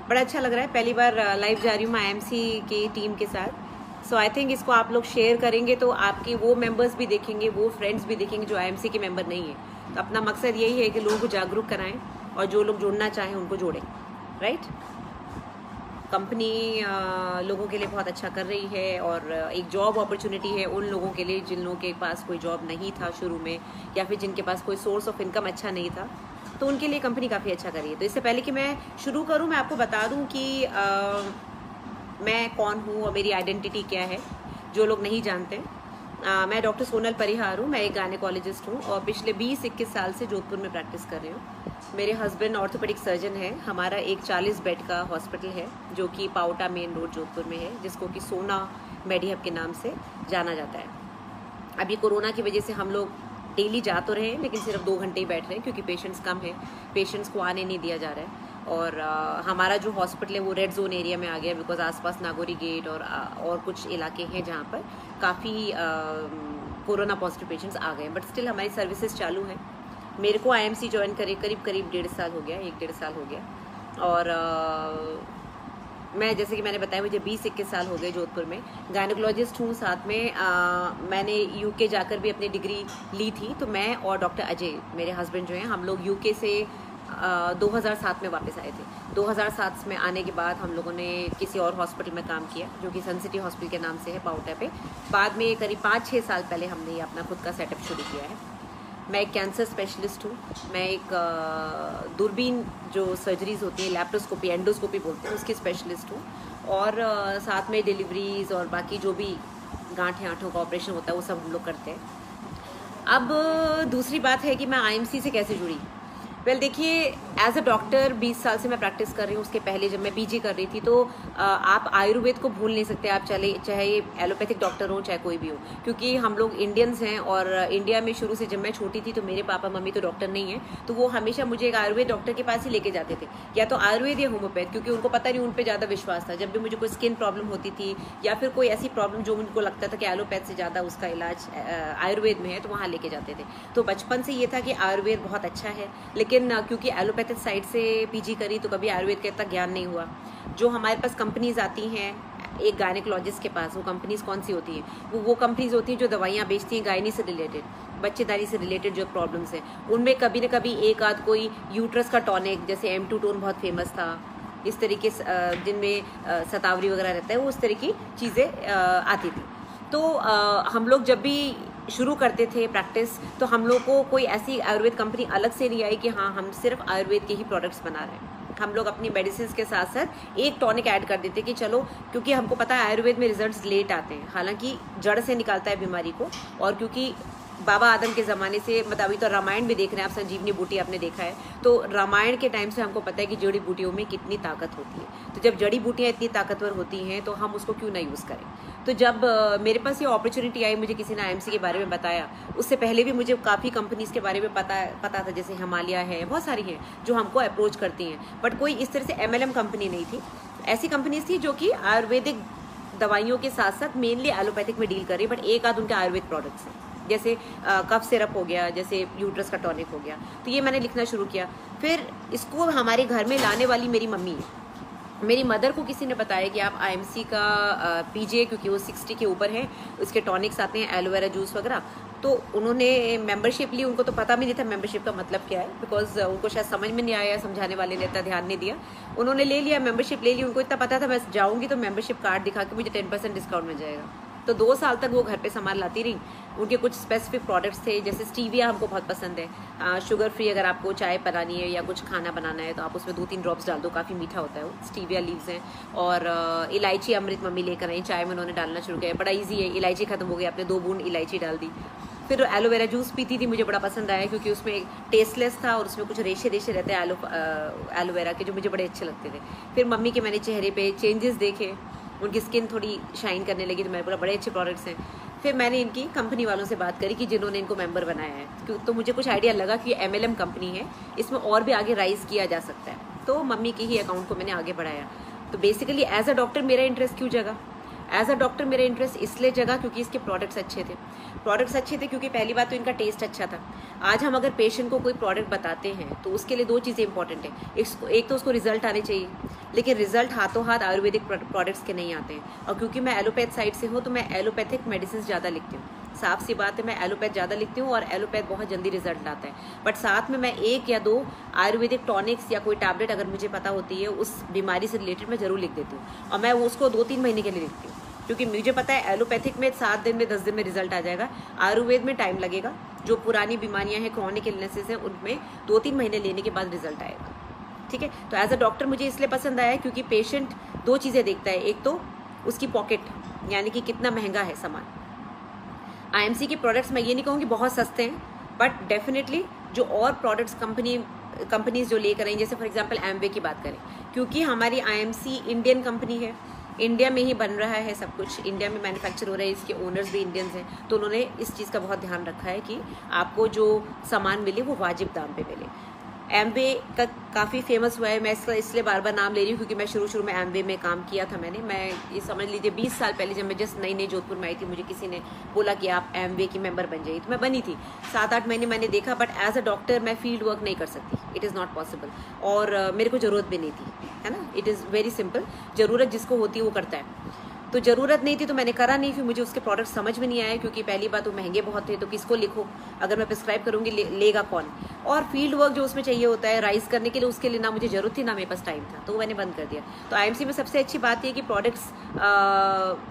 बड़ा अच्छा लग रहा है, पहली बार लाइव जा रही हूँ मैं IMC की टीम के साथ। सो आई थिंक इसको आप लोग शेयर करेंगे तो आपकी वो मेंबर्स भी देखेंगे, वो फ्रेंड्स भी देखेंगे जो IMC के मेंबर नहीं है। तो अपना मकसद यही है कि लोगों को जागरूक कराएं और जो लोग जुड़ना चाहें उनको जोड़ें, राइट। कंपनी लोगों के लिए बहुत अच्छा कर रही है और एक जॉब अपॉर्चुनिटी है उन लोगों के लिए जिन लोगों के पास कोई जॉब नहीं था शुरू में, या फिर जिनके पास कोई सोर्स ऑफ इनकम अच्छा नहीं था, तो उनके लिए कंपनी काफ़ी अच्छा कर रही है। तो इससे पहले कि मैं शुरू करूं, मैं आपको बता दूं कि मैं कौन हूं और मेरी आइडेंटिटी क्या है, जो लोग नहीं जानते। मैं डॉक्टर सोनल परिहार हूँ, मैं एक गायनेकोलॉजिस्ट हूँ और पिछले 20-21 साल से जोधपुर में प्रैक्टिस कर रही हूँ। मेरे हस्बैंड ऑर्थोपेडिक सर्जन है। हमारा एक 40 बेड का हॉस्पिटल है जो कि पाउटा मेन रोड जोधपुर में है, जिसको कि सोना मेडिहब के नाम से जाना जाता है। अभी कोरोना की वजह से हम लोग डेली जा तो रहे हैं लेकिन सिर्फ 2 घंटे ही बैठ रहे हैं क्योंकि पेशेंट्स कम है, पेशेंट्स को आने नहीं दिया जा रहा है। और हमारा जो हॉस्पिटल है वो रेड जोन एरिया में आ गया बिकॉज आसपास नागौरी गेट और कुछ इलाके हैं जहाँ पर काफ़ी कोरोना पॉजिटिव पेशेंट्स आ गए, बट स्टिल हमारी सर्विसेज चालू हैं। मेरे को IMC ज्वाइन करे करीब 1.5 साल हो गया, 1-1.5 साल हो गया। और मैं जैसे कि मैंने बताया मुझे 20-21 साल हो गए जोधपुर में। गायनेकोलॉजिस्ट हूँ, साथ में मैंने UK जाकर भी अपनी डिग्री ली थी। तो मैं और डॉक्टर अजय मेरे हस्बैंड जो हैं, हम लोग UK से 2007 में वापस आए थे। 2007 में आने के बाद हम लोगों ने किसी और हॉस्पिटल में काम किया जो कि सन सिटी हॉस्पिटल के नाम से है पाउटा पे। बाद में करीब 5-6 साल पहले हमने ये अपना खुद का सेटअप शुरू किया है। मैं एक कैंसर स्पेशलिस्ट हूँ। मैं एक दूरबीन जो सर्जरीज होती है, लैप्रोस्कोपी एंडोस्कोपी बोलते हैं, उसकी स्पेशलिस्ट हूँ। और साथ में डिलीवरीज और बाकी जो भी गांठें आंठों का ऑपरेशन होता है वो सब हम लोग करते हैं। अब दूसरी बात है कि मैं IMC से कैसे जुड़ी। वेल देखिए, एज अ डॉक्टर 20 साल से मैं प्रैक्टिस कर रही हूँ। उसके पहले जब मैं PG कर रही थी तो आप आयुर्वेद को भूल नहीं सकते, आप चाहे एलोपैथिक डॉक्टर हो चाहे कोई भी हो, क्योंकि हम लोग इंडियंस हैं। और इंडिया में शुरू से जब मैं छोटी थी तो मेरे पापा मम्मी तो डॉक्टर नहीं है, तो वो हमेशा मुझे एक आयुर्वेद डॉक्टर के पास ही लेके जाते थे, या तो आयुर्वेद या होम्योपैथ, क्योंकि उनको पता नहीं, उन पर ज़्यादा विश्वास था। जब भी मुझे कोई स्किन प्रॉब्लम होती थी या फिर कोई ऐसी प्रॉब्लम जो उनको लगता था कि एलोपैथ से ज़्यादा उसका इलाज आयुर्वेद में है, तो वहाँ लेके जाते थे। तो बचपन से ये था कि आयुर्वेद बहुत अच्छा है, लेकिन क्योंकि एलोपैथिक साइड से PG करी तो कभी आयुर्वेद का इतना ज्ञान नहीं हुआ। जो हमारे पास कंपनीज आती हैं एक गायनेकोलॉजिस्ट के पास, वो कंपनीज कौन सी होती हैं? वो कंपनीज होती हैं जो दवाइयाँ बेचती हैं गायनी से रिलेटेड, बच्चेदारी से रिलेटेड जो प्रॉब्लम्स हैं, उनमें कभी न कभी एक आध कोई यूट्रस का टॉनिक, जैसे M2 टोन बहुत फेमस था, इस तरीके से जिनमें शतावरी वगैरह रहता है, वो उस तरह की चीज़ें आती थी। तो हम लोग जब भी शुरू करते थे प्रैक्टिस, तो हम लोग को कोई ऐसी आयुर्वेद कंपनी अलग से नहीं आई कि हाँ हम सिर्फ आयुर्वेद के ही प्रोडक्ट्स बना रहे हैं। हम लोग अपनी मेडिसिन के साथ साथ एक टॉनिक ऐड कर देते कि चलो, क्योंकि हमको पता है आयुर्वेद में रिजल्ट्स लेट आते हैं, हालांकि जड़ से निकालता है बीमारी को। और क्योंकि बाबा आदम के ज़माने से, मतलब अभी तो रामायण भी देख रहे हैं आप, संजीवनी बूटी आपने देखा है, तो रामायण के टाइम से हमको पता है कि जड़ी बूटियों में कितनी ताकत होती है। तो जब जड़ी बूटियाँ इतनी ताकतवर होती हैं तो हम उसको क्यों ना यूज़ करें। तो जब मेरे पास ये अपॉर्चुनिटी आई, मुझे किसी ने IMC के बारे में बताया, उससे पहले भी मुझे काफ़ी कंपनीज़ के बारे में पता था, जैसे हिमालय है, बहुत सारी हैं जो हमको अप्रोच करती हैं, बट कोई इस तरह से MLM कंपनी नहीं थी। ऐसी कंपनीज थी जो कि आयुर्वेदिक दवाइयों के साथ साथ मेनली एलोपैथिक में डील कर रही, बट एक आध उनके आयुर्वेद प्रोडक्ट्स हैं, जैसे कफ सिरप हो गया, जैसे यूट्रस का टॉनिक हो गया। तो ये मैंने लिखना शुरू किया। फिर इसको हमारे घर में लाने वाली मेरी मम्मी है। मेरी मदर को किसी ने बताया कि आप IMC का PG, क्योंकि वो 60 के ऊपर है, उसके टॉनिक्स आते हैं, एलोवेरा जूस वगैरह, तो उन्होंने मेंबरशिप ली। उनको तो पता भी नहीं था मेंबरशिप का मतलब क्या है, बिकॉज उनको शायद समझ में नहीं आया, समझाने वाले ने इतना ध्यान नहीं दिया। उन्होंने ले लिया, मेंबरशिप ले ली। उनको इतना पता था मैं जाऊँगी तो मेंबरशिप कार्ड दिखा के मुझे 10% डिस्काउंट मिल जाएगा। तो 2 साल तक वो घर पे सामान लाती रही। उनके कुछ स्पेसिफिक प्रोडक्ट्स थे, जैसे स्टीविया हमको बहुत पसंद है, शुगर फ्री। अगर आपको चाय बनानी है या कुछ खाना बनाना है तो आप उसमें 2-3 ड्रॉप्स डाल दो, काफ़ी मीठा होता है वो। स्टीविया लीव्स हैं। और इलायची अमृत मम्मी लेकर आई, चाय में उन्होंने डालना शुरू किया। बड़ा ईजी है, इलायची खत्म हो गई, आपने 2 बूंद इलायची डाल दी। फिर एलोवेरा जूस पीती थी, मुझे बड़ा पसंद आया क्योंकि उसमें टेस्टलेस था और उसमें कुछ रेशे रहते हैं एलोवेरा के, जो मुझे बड़े अच्छे लगते थे। फिर मम्मी के मैंने चेहरे पे चेंजेस देखे, उनकी स्किन थोड़ी शाइन करने लगी, तो मैंने बोला बड़े अच्छे प्रोडक्ट्स हैं। फिर मैंने इनकी कंपनी वालों से बात करी कि जिन्होंने इनको मेंबर बनाया है, तो मुझे कुछ आइडिया लगा कि MLM कंपनी है, इसमें और भी आगे राइज किया जा सकता है। तो मम्मी के ही अकाउंट को मैंने आगे बढ़ाया। तो बेसिकली एज अ डॉक्टर मेरा इंटरेस्ट क्यों जगा? एज अ डॉक्टर मेरा इंटरेस्ट इसलिए जगा क्योंकि इसके प्रोडक्ट्स अच्छे थे। क्योंकि पहली बात तो इनका टेस्ट अच्छा था। आज हम अगर पेशेंट को कोई प्रोडक्ट बताते हैं तो उसके लिए 2 चीज़ें इंपॉर्टेंट है। एक तो उसको रिजल्ट आने चाहिए, लेकिन रिजल्ट हाथों हाथ आयुर्वेदिक प्रोडक्ट्स के नहीं आते हैं। और क्योंकि मैं एलोपैथ साइड से हूँ तो मैं एलोपैथिक मेडिसिन ज़्यादा लिखती हूँ। साफ सी बात है, मैं एलोपैथ ज़्यादा लिखती हूँ और एलोपैथ बहुत जल्दी रिजल्ट लाता है। बट साथ में मैं 1 या 2 आयुर्वेदिक टॉनिक्स या कोई टैबलेट अगर मुझे पता होती है उस बीमारी से रिलेटेड, मैं ज़रूर लिख देती हूँ। और मैं उसको 2-3 महीने के लिए लिखती हूँ, क्योंकि मुझे पता है एलोपैथिक में 7 दिन में 10 दिन में रिजल्ट आ जाएगा, आयुर्वेद में टाइम लगेगा। जो पुरानी बीमारियां हैं, क्रॉनिक इलनेसेस हैं, उनमें 2-3 महीने लेने के बाद रिजल्ट आएगा। ठीक है, तो एज अ डॉक्टर मुझे इसलिए पसंद आया क्योंकि पेशेंट 2 चीज़ें देखता है। एक तो उसकी पॉकेट, यानी कि कितना महंगा है सामान। आईएमसी के प्रोडक्ट्स मैं ये नहीं कहूँगी बहुत सस्ते हैं, बट डेफिनेटली जो और प्रोडक्ट्स कंपनीज जो लेकर आई, जैसे फॉर एग्जांपल एमवे की बात करें, क्योंकि हमारी आईएमसी इंडियन कंपनी है, इंडिया में ही बन रहा है सब कुछ, इंडिया में मैन्युफैक्चर हो रहा है, इसके ओनर्स भी इंडियंस हैं, तो उन्होंने इस चीज़ का बहुत ध्यान रखा है कि आपको जो सामान मिले वो वाजिब दाम पे मिले। एमवे का काफ़ी फेमस हुआ है, मैं इसका इसलिए बार बार नाम ले रही हूँ क्योंकि मैं शुरू में एमवे में काम किया था। मैं ये समझ लीजिए 20 साल पहले जब मैं जस्ट नई जोधपुर में आई थी, मुझे किसी ने बोला कि आप एमवे की मेंबर बन जाइए, तो मैं बनी थी। 7-8 महीने मैंने देखा, बट एज अ डॉक्टर मैं फील्ड वर्क नहीं कर सकती, इट इज़ नॉट पॉसिबल, और मेरे को ज़रूरत भी नहीं थी, है ना। इट इज़ वेरी सिंपल, ज़रूरत जिसको होती है वो करता है। तो ज़रूरत नहीं थी तो मैंने करा नहीं, फिर मुझे उसके प्रोडक्ट समझ में नहीं आए, क्योंकि पहली बात वो महंगे बहुत थे, तो किसको लिखो, अगर मैं प्रिस्क्राइब करूँगी लेगा कौन। और फील्ड वर्क जो उसमें चाहिए होता है राइज करने के लिए, उसके लिए ना मुझे ज़रूरत थी ना मेरे पास टाइम था, तो मैंने बंद कर दिया। तो आईएमसी में सबसे अच्छी बात ये कि प्रोडक्ट्स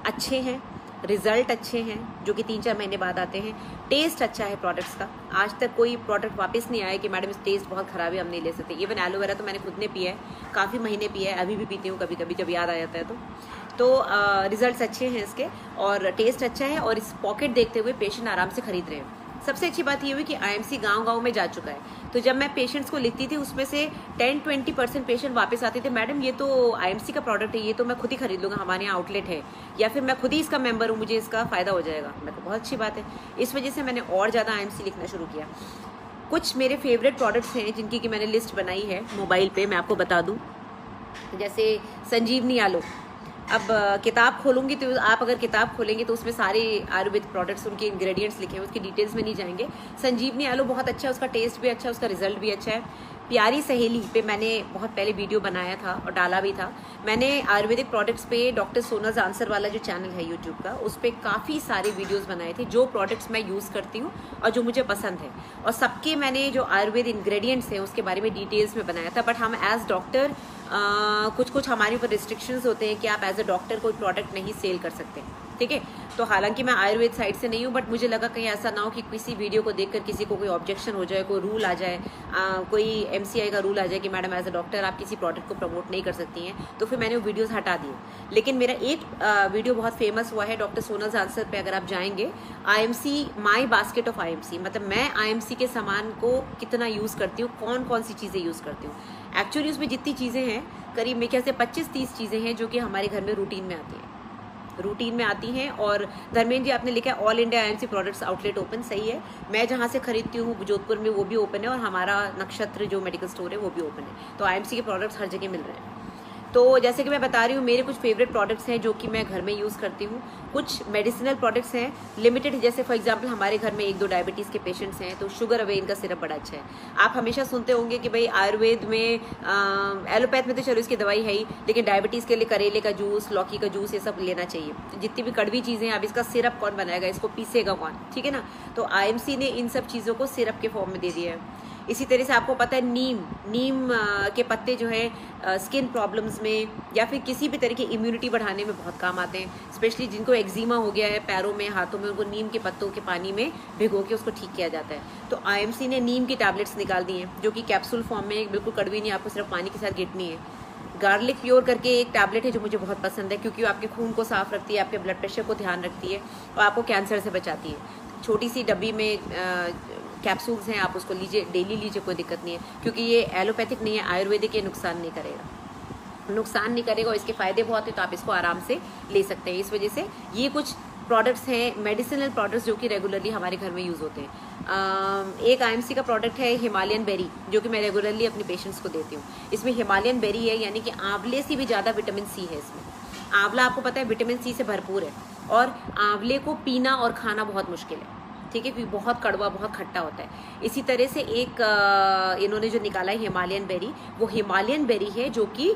अच्छे हैं, रिजल्ट अच्छे हैं, जो कि 3-4 महीने बाद आते हैं। टेस्ट अच्छा है प्रोडक्ट्स का, आज तक कोई प्रोडक्ट वापस नहीं आया कि मैडम इस टेस्ट बहुत ख़राब है, हम नहीं ले सकते। इवन एलोवेरा तो मैंने खुद ने पिया है, काफ़ी महीने पिया है, अभी भी पीती हूँ कभी कभी जब याद आ जाता है तो रिजल्ट्स अच्छे हैं इसके, और टेस्ट अच्छा है, और इस पॉकेट देखते हुए पेशेंट आराम से खरीद रहे हैं। सबसे अच्छी बात ये हुई कि आईएमसी गांव-गांव में जा चुका है, तो जब मैं पेशेंट्स को लिखती थी उसमें से 10-20% पेशेंट वापस आते थे, मैडम ये तो आईएमसी का प्रोडक्ट है, ये तो मैं खुद ही खरीद लूँगा, हमारे यहाँ आउटलेट है, या फिर मैं खुद ही इसका मेंबर हूँ, मुझे इसका फ़ायदा हो जाएगा। मैं तो बहुत अच्छी बात है। इस वजह से मैंने और ज़्यादा आईएमसी लिखना शुरू किया। कुछ मेरे फेवरेट प्रोडक्ट्स हैं जिनकी कि मैंने लिस्ट बनाई है मोबाइल पर, मैं आपको बता दूँ। जैसे संजीवनी आलो, अब किताब खोलूंगी तो आप अगर किताब खोलेंगे तो उसमें सारे आयुर्वेद प्रोडक्ट्स, उनके इंग्रेडिएंट्स लिखे हैं, उसकी डिटेल्स में नहीं जाएंगे। संजीवनी आलो बहुत अच्छा है, उसका टेस्ट भी अच्छा है, उसका रिजल्ट भी अच्छा है। प्यारी सहेली पे मैंने बहुत पहले वीडियो बनाया था और डाला भी था। मैंने आयुर्वेदिक प्रोडक्ट्स पे डॉक्टर सोनाज आंसर वाला जो चैनल है यूट्यूब का, उस पर काफ़ी सारे वीडियोस बनाए थे, जो प्रोडक्ट्स मैं यूज़ करती हूँ और जो मुझे पसंद है, और सबके मैंने जो आयुर्वेद इंग्रेडिएंट्स हैं उसके बारे में डिटेल्स में बनाया था। बट हम एज डॉक्टर कुछ हमारे ऊपर रिस्ट्रिक्शंस होते हैं कि आप एज अ डॉक्टर कोई प्रोडक्ट नहीं सेल कर सकते, ठीक है। तो हालांकि मैं आयुर्वेद साइड से नहीं हूँ, बट मुझे लगा कहीं ऐसा ना हो कि किसी वीडियो को देखकर किसी को कोई ऑब्जेक्शन हो जाए, कोई रूल आ जाए, कोई एमसीआई का रूल आ जाए कि मैडम एज अ डॉक्टर आप किसी प्रोडक्ट को प्रमोट नहीं कर सकती हैं, तो फिर मैंने वो वीडियोस हटा दिए। लेकिन मेरा एक वीडियो बहुत फेमस हुआ है डॉक्टर सोनाज आंसर पे, अगर आप जाएंगे, IMC my basket of IMC, मतलब मैं आईएमसी के सामान को कितना यूज़ करती हूँ, कौन कौन सी चीज़ें यूज़ करती हूँ। एक्चुअली उसमें जितनी चीज़ें हैं, करीब मेरे ख्याल से 25-30 चीज़ें हैं जो कि हमारे घर में रूटीन में आती हैं। और धर्मेंद्र जी आपने लिखा है all India IMC products outlet open, सही है। मैं जहाँ से खरीदती हूँ जोधपुर में वो भी ओपन है, और हमारा नक्षत्र जो मेडिकल स्टोर है वो भी ओपन है। तो आईएमसी के प्रोडक्ट्स हर जगह मिल रहे हैं। तो जैसे कि मैं बता रही हूँ, मेरे कुछ फेवरेट प्रोडक्ट्स हैं जो कि मैं घर में यूज़ करती हूँ। कुछ मेडिसिनल प्रोडक्ट्स हैं लिमिटेड, जैसे फॉर एग्जांपल हमारे घर में 1-2 डायबिटीज़ के पेशेंट्स हैं, तो शुगर अवे इनका सिरप बड़ा अच्छा है। आप हमेशा सुनते होंगे कि भाई आयुर्वेद में, एलोपैथ में तो चलो इसकी दवाई है ही, लेकिन डायबिटीज़ के लिए करेले का जूस, लौकी का जूस, ये सब लेना चाहिए। तो जितनी भी कड़वी चीज़ें हैं, अब इसका सिरप कौन बनाएगा, इसको पीसेगा कौन, ठीक है ना। तो आईएमसी ने इन सब चीज़ों को सिरप के फॉर्म में दे दिया है। इसी तरह से आपको पता है नीम के पत्ते जो है स्किन प्रॉब्लम्स में या फिर किसी भी तरह की इम्यूनिटी बढ़ाने में बहुत काम आते हैं। स्पेशली जिनको एक्जिमा हो गया है पैरों में, हाथों में, उनको नीम के पत्तों के पानी में भिगो के उसको ठीक किया जाता है। तो आईएमसी ने नीम की टैबलेट्स निकाल दी हैं, जो कि कैप्सूल फॉर्म में, बिल्कुल कड़वी नहीं, आपको सिर्फ पानी के साथ गिरनी है। गार्लिक प्योर करके एक टैबलेट है जो मुझे बहुत पसंद है, क्योंकि वो आपके खून को साफ रखती है, आपके ब्लड प्रेशर को ध्यान रखती है और आपको कैंसर से बचाती है। छोटी सी डब्बी में कैप्सूल्स हैं, आप उसको लीजिए, डेली लीजिए, कोई दिक्कत नहीं है, क्योंकि ये एलोपैथिक नहीं है, आयुर्वेदिक, ये नुकसान नहीं करेगा और इसके फ़ायदे बहुत हैं, तो आप इसको आराम से ले सकते हैं। इस वजह से ये कुछ प्रोडक्ट्स हैं, मेडिसिनल प्रोडक्ट्स, जो कि रेगुलरली हमारे घर में यूज़ होते हैं। एक आईएमसी का प्रोडक्ट है हिमालयन बेरी, जो कि मैं रेगुलरली अपने पेशेंट्स को देती हूँ। इसमें हिमालयन बेरी है, यानी कि आंवले से भी ज़्यादा विटामिन सी है इसमें। आंवला आपको पता है विटामिन सी से भरपूर है, और आंवले को पीना और खाना बहुत मुश्किल है, ठीक है, क्योंकि बहुत कड़वा, बहुत खट्टा होता है। इसी तरह से एक इन्होंने जो निकाला है हिमालयन बेरी, वो हिमालयन बेरी है जो कि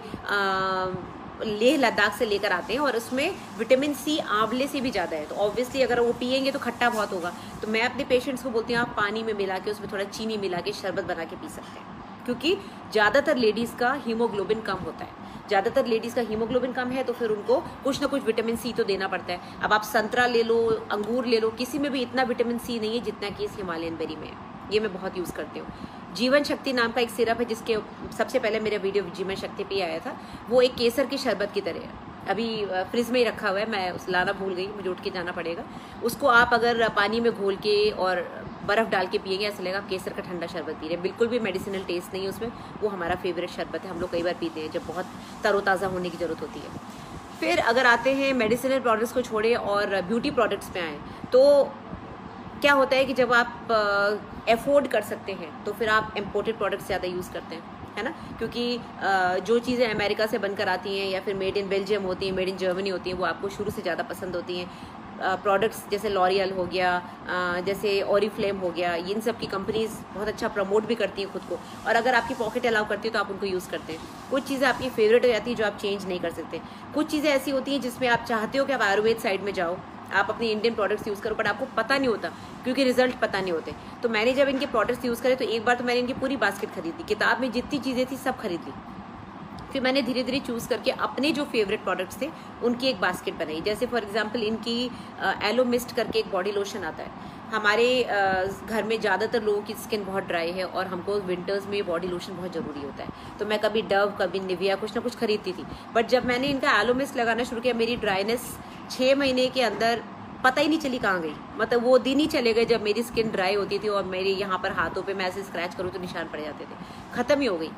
लेह लद्दाख से लेकर आते हैं और उसमें विटामिन सी आंवले से भी ज़्यादा है। तो ऑब्वियसली अगर वो पियेंगे तो खट्टा बहुत होगा। तो मैं अपने पेशेंट्स को बोलती हूँ आप पानी में मिला के उसमें थोड़ा चीनी मिला के शरबत बना के पी सकते हैं, क्योंकि ज़्यादातर लेडीज़ का हीमोग्लोबिन कम होता है। ज़्यादातर लेडीज़ का हीमोग्लोबिन कम है तो फिर उनको कुछ ना कुछ विटामिन सी तो देना पड़ता है। अब आप संतरा ले लो, अंगूर ले लो, किसी में भी इतना विटामिन सी नहीं है जितना कि इस हिमालयन बेरी में है। ये मैं बहुत यूज़ करती हूँ। जीवन शक्ति नाम का एक सिरप है जिसके सबसे पहले मेरा वीडियो जीवन शक्ति पे आया था। वो एक केसर की शरबत की तरह है, अभी फ्रिज में ही रखा हुआ है, मैं उस लाना भूल गई, मुझे उठ के जाना पड़ेगा। उसको आप अगर पानी में घोल के और बर्फ़ डाल के पिएंगे ऐसा लगेगा आप केसर का ठंडा शरबत पी रहे हैं। बिल्कुल भी मेडिसिनल टेस्ट नहीं है उसमें। वो हमारा फेवरेट शरबत है, हम लोग कई बार पीते हैं जब बहुत तरोताज़ा होने की ज़रूरत होती है। फिर अगर आते हैं मेडिसिनल प्रोडक्ट्स को छोड़े और ब्यूटी प्रोडक्ट्स पे आएँ, तो क्या होता है कि जब आप अफोर्ड कर सकते हैं तो फिर आप इम्पोर्टेड प्रोडक्ट्स ज़्यादा यूज़ करते हैं, है ना, क्योंकि जो चीज़ें अमेरिका से बनकर आती हैं या फिर मेड इन बेल्जियम होती हैं, मेड इन जर्मनी होती हैं, वो आपको शुरू से ज़्यादा पसंद होती हैं। प्रोडक्ट्स जैसे लॉरियल हो गया, जैसे ओरिफ्लेम हो गया, इन सब की कंपनीज बहुत अच्छा प्रमोट भी करती हैं खुद को, और अगर आपकी पॉकेट अलाउ करती है तो आप उनको यूज़ करते हैं। कुछ चीज़ें आपकी फेवरेट हो जाती है जो आप चेंज नहीं कर सकते। कुछ चीज़ें ऐसी होती हैं जिसमें आप चाहते हो कि आप आयुर्वेद साइड में जाओ, आप अपनी इंडियन प्रोडक्ट्स यूज़ करो, बट आपको पता नहीं होता क्योंकि रिजल्ट पता नहीं होते। तो मैंने जब इनके प्रोडक्ट्स यूज़ करे तो एक बार तो मैंने इनकी पूरी बास्केट खरीद ली, किताब में जितनी चीज़ें थी सब खरीद ली। फिर मैंने धीरे धीरे चूज़ करके अपने जो फेवरेट प्रोडक्ट्स थे उनकी एक बास्केट बनाई। जैसे फॉर एग्जांपल इनकी एलो मिस्ट करके एक बॉडी लोशन आता है। हमारे घर में ज़्यादातर लोगों की स्किन बहुत ड्राई है और हमको विंटर्स में बॉडी लोशन बहुत ज़रूरी होता है, तो मैं कभी डव कभी निविया कुछ ना कुछ खरीदती थी। बट जब मैंने इनका एलो मिस्ट लगाना शुरू किया, मेरी ड्राइनेस 6 महीने के अंदर पता ही नहीं चली कहाँ गई। मतलब वो दिन ही चले गए जब मेरी स्किन ड्राई होती थी और मेरे यहाँ पर हाथों पे मैं ऐसे स्क्रैच करूँ तो निशान पड़ जाते थे, ख़त्म ही हो गई।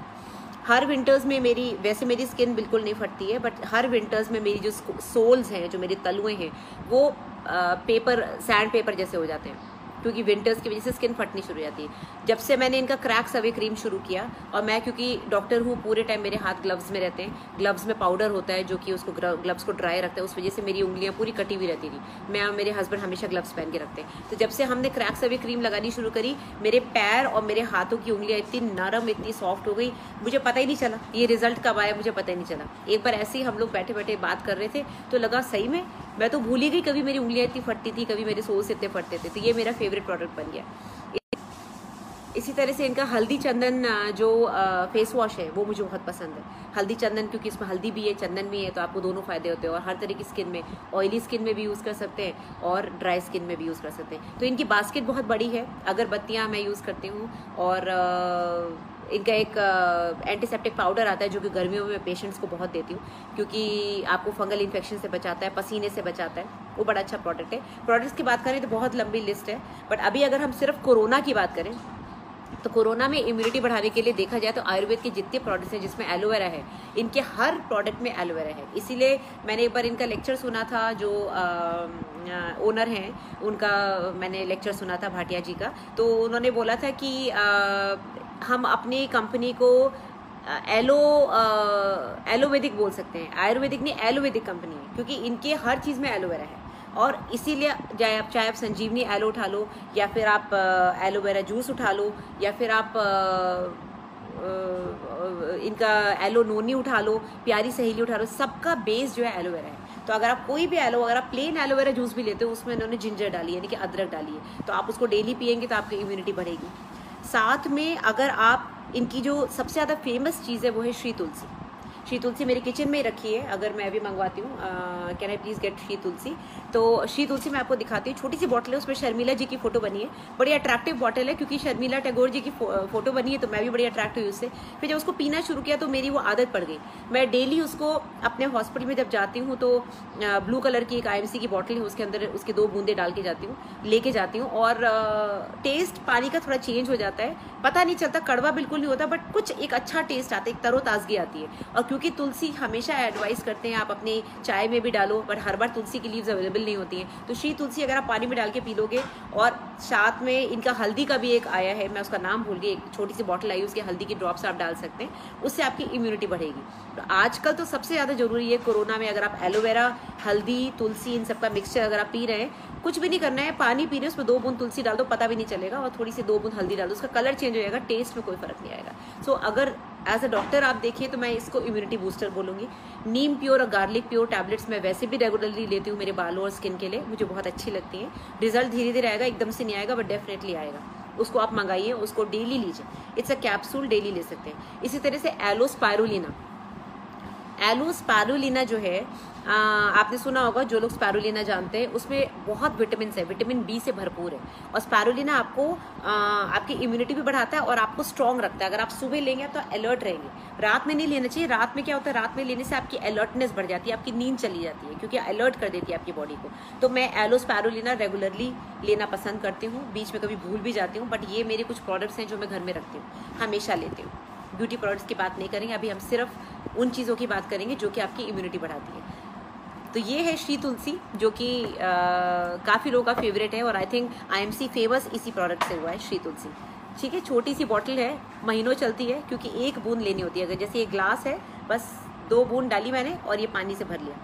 हर विंटर्स में वैसे मेरी स्किन बिल्कुल नहीं फटती है, बट हर विंटर्स में मेरी जो सोल्स हैं, जो मेरे तलुए हैं, वो सैंड पेपर जैसे हो जाते हैं, क्योंकि विंटर्स की वजह से स्किन फटनी शुरू हो जाती है। जब से मैंने इनका क्रैक्स अवे क्रीम शुरू किया, और मैं क्योंकि डॉक्टर हूँ, पूरे टाइम मेरे हाथ ग्लव्स में रहते हैं, ग्लव्स में पाउडर होता है जो कि उसको ग्लव्स को ड्राई रखता है, उस वजह से मेरी उंगलियाँ पूरी कटी हुई रहती थी। मैं और मेरे हस्बैंड हमेशा ग्लव्स पहन के रखते हैं। तो जब से हमने क्रैक्स अवे क्रीम लगानी शुरू करी, मेरे पैर और मेरे हाथों की उंगलियाँ इतनी नरम, इतनी सॉफ्ट हो गई, मुझे पता ही नहीं चला ये रिजल्ट कब आया, मुझे पता ही नहीं चला। एक बार ऐसे ही हम लोग बैठे बैठे बात कर रहे थे तो लगा सही में मैं तो भूल ही गई कभी मेरी उंगलियाँ इतनी फटती थी, कभी मेरे सोल्स इतने फटते थे। तो ये मेरा फेवरेट प्रोडक्ट बन गया। इसी तरह से इनका हल्दी चंदन जो फेस वॉश है वो मुझे बहुत पसंद है। हल्दी चंदन, क्योंकि इसमें हल्दी भी है, चंदन भी है, तो आपको दोनों फायदे होते हैं। और हर तरह की स्किन में, ऑयली स्किन में भी यूज़ कर सकते हैं और ड्राई स्किन में भी यूज़ कर सकते हैं। तो इनकी बास्केट बहुत बड़ी है। अगरबत्तियाँ मैं यूज़ करती हूँ, और इनका एक एंटीसेप्टिक पाउडर आता है जो कि गर्मियों में पेशेंट्स को बहुत देती हूँ, क्योंकि आपको फंगल इन्फेक्शन से बचाता है, पसीने से बचाता है। वो बड़ा अच्छा प्रोडक्ट है। प्रोडक्ट्स की बात करें तो बहुत लंबी लिस्ट है, बट अभी अगर हम सिर्फ कोरोना की बात करें तो कोरोना में इम्यूनिटी बढ़ाने के लिए देखा जाए तो आयुर्वेद के जितने प्रोडक्ट्स हैं जिसमें एलोवेरा है, इनके हर प्रोडक्ट में एलोवेरा है। इसीलिए मैंने एक बार इनका लेक्चर सुना था, जो ओनर हैं उनका मैंने लेक्चर सुना था, भाटिया जी का। तो उन्होंने बोला था कि हम अपनी कंपनी को एलोवेदिक बोल सकते हैं, आयुर्वेदिक नहीं, एलोवेदिक कंपनी है, क्योंकि इनके हर चीज़ में एलोवेरा है। और इसीलिए चाहे आप संजीवनी एलो उठा लो, या फिर आप एलोवेरा जूस उठा लो, या फिर आप इनका एलो नोनी उठा लो, प्यारी सहेली उठा लो, सबका बेस जो है एलोवेरा है। तो अगर आप कोई भी अगर आप प्लेन एलोवेरा जूस भी लेते हो, उसमें इन्होंने जिंजर डाली, यानी कि अदरक डाली है, तो आप उसको डेली पियेंगे तो आपकी इम्यूनिटी बढ़ेगी। साथ में अगर आप इनकी जो सबसे ज़्यादा फेमस चीज़ है वो है श्री तुलसी। श्री तुलसी मेरे किचन में ही रखी है, अगर मैं भी मंगवाती हूँ, can I please get Shri Tulsi. तो श्री तुलसी मैं आपको दिखाती हूँ। छोटी सी बॉटल है, उसमें शर्मिला जी की फोटो बनी है, बड़ी अट्रैक्टिव बॉटल है, क्योंकि शर्मिला टैगोर जी की फोटो बनी है, तो मैं भी बड़ी अट्रैक्ट हुई उससे। फिर जब उसको पीना शुरू किया तो मेरी वो आदत पड़ गई। मैं डेली उसको अपने हॉस्पिटल में जब जाती हूँ तो ब्लू कलर की एक IMC की बॉटल है, उसके अंदर उसकी 2 बूंदे डाल के लेके जाती हूँ, और टेस्ट पानी का थोड़ा चेंज हो जाता है, पता नहीं चलता, कड़वा बिल्कुल नहीं होता, बट कुछ एक अच्छा टेस्ट आता है, एक तरोताजगी आती है। और क्योंकि तुलसी हमेशा एडवाइस करते हैं आप अपनी चाय में भी डालो, बट हर बार तुलसी की लीव्स अवेलेबल नहीं होती हैं। तो श्री तुलसी अगर आप पानी में डाल के पी लोगे, और साथ में इनका हल्दी का भी एक आया है, मैं उसका नाम भूल गई, एक छोटी सी बॉटल आई, उसके हल्दी की ड्रॉप्स आप डाल सकते हैं, उससे आपकी इम्यूनिटी बढ़ेगी। तो आजकल तो सबसे ज़्यादा जरूरी है कोरोना में, अगर आप एलोवेरा, हल्दी, तुलसी इन सबका मिक्सचर अगर आप पी रहे हैं, कुछ भी नहीं करना है, पानी पी रहे हैं, उसमें 2 बूंद तुलसी डाल दो, पता भी नहीं चलेगा, और थोड़ी सी 2 बूंद हल्दी डाल दो, उसका कलर चेंज हो जाएगा, टेस्ट में कोई फर्क नहीं आएगा। सो अगर एज अ डॉक्टर आप देखिए तो मैं इसको इम्यूनिटी बूस्टर बोलूँगी। नीम प्योर और गार्लिक प्योर टैबलेट्स मैं वैसे भी रेगुलरली लेती हूँ मेरे बालों और स्किन के लिए, मुझे बहुत अच्छी लगती हैं। रिजल्ट धीरे धीरे आएगा, एकदम से नहीं आएगा, बट डेफिनेटली आएगा। उसको आप मंगाइए, उसको डेली लीजिए, इट्स अ कैप्सूल, डेली ले सकते हैं। इसी तरह से एलोस्पायरुलिना, एलोस्पायरुलिना जो है आपने सुना होगा, जो लोग स्पायरुलिना जानते हैं, उसमें बहुत विटामिन है, विटामिन बी से भरपूर है। और स्पायरुलिना आपको आपकी इम्यूनिटी भी बढ़ाता है और आपको स्ट्रांग रखता है। अगर आप सुबह लेंगे तो अलर्ट रहेंगे। रात में नहीं लेना चाहिए, रात में क्या होता है, रात में लेने से आपकी अलर्टनेस बढ़ जाती है, आपकी नींद चली जाती है, क्योंकि अलर्ट कर देती है आपकी बॉडी को। तो मैं एलोस्पायरुलिना रेगुलरली लेना पसंद करती हूँ, बीच में कभी भूल भी जाती हूँ, बट ये मेरे कुछ प्रोडक्ट्स हैं जो मैं घर में रखती हूँ, हमेशा लेती हूँ। ब्यूटी प्रोडक्ट्स की बात नहीं करेंगे अभी, हम सिर्फ उन चीज़ों की बात करेंगे जो कि आपकी इम्यूनिटी बढ़ाती है। तो ये है श्री तुलसी, जो कि काफ़ी लोगों का फेवरेट है, और आई थिंक IMC फेमस इसी प्रोडक्ट से हुआ है, श्री तुलसी। ठीक है, छोटी सी बॉटल है, महीनों चलती है, क्योंकि 1 बूंद लेनी होती है। अगर जैसे ये ग्लास है, बस 2 बूंद डाली मैंने और ये पानी से भर लिया।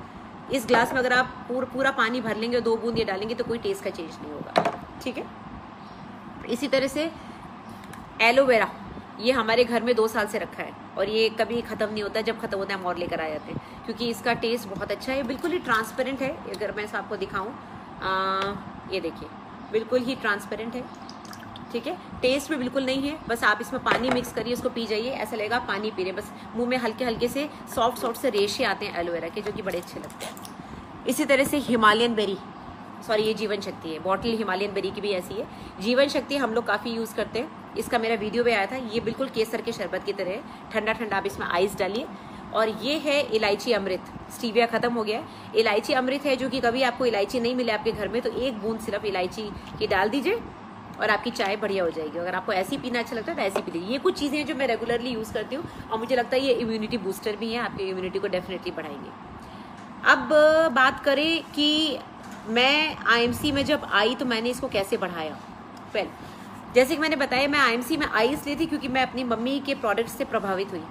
इस ग्लास में अगर आप पूरा पानी भर लेंगे और 2 बूंद ये डालेंगे तो कोई टेस्ट का चेंज नहीं होगा। ठीक है, इसी तरह से एलोवेरा, ये हमारे घर में 2 साल से रखा है, और ये कभी ख़त्म नहीं होता, जब ख़त्म होता है हम और लेकर आ जाते हैं, क्योंकि इसका टेस्ट बहुत अच्छा है। बिल्कुल ही ट्रांसपेरेंट है, अगर मैं इसे आपको दिखाऊं, ये देखिए, बिल्कुल ही ट्रांसपेरेंट है। ठीक है, टेस्ट भी बिल्कुल नहीं है, बस आप इसमें पानी मिक्स करिए, उसको पी जाइए, ऐसा लगेगा आप पानी पी रहे हैं। बस मुंह में हल्के हल्के से सॉफ्ट से रेशे आते हैं एलोवेरा के, जो कि बड़े अच्छे लगते हैं। इसी तरह से हिमालयन बेरी, सॉरी ये जीवन शक्ति है, बॉटल हिमालयन बेरी की भी ऐसी है। जीवन शक्ति हम लोग काफ़ी यूज़ करते हैं, इसका मेरा वीडियो भी आया था। ये बिल्कुल केसर के शरबत की तरह है, ठंडा ठंडा, आप इसमें आइस डालिए। और ये है इलायची अमृत, स्टीविया खत्म हो गया है, इलायची अमृत है, जो कि कभी आपको इलायची नहीं मिले आपके घर में तो 1 बूंद सिर्फ इलायची की डाल दीजिए और आपकी चाय बढ़िया हो जाएगी। अगर आपको ऐसी पीना अच्छा लगता है तो ऐसी पी लीजिए। ये कुछ चीज़ें हैं जो मैं रेगुलरली यूज़ करती हूँ, और मुझे लगता है ये इम्यूनिटी बूस्टर भी है, आपकी इम्यूनिटी को डेफिनेटली बढ़ाएंगे। अब बात करें कि मैं IMC में जब आई तो मैंने इसको कैसे बढ़ाया। वेल, जैसे कि मैंने बताया, मैं IMC में आई इसलिए थी क्योंकि मैं अपनी मम्मी के प्रोडक्ट से प्रभावित हुई।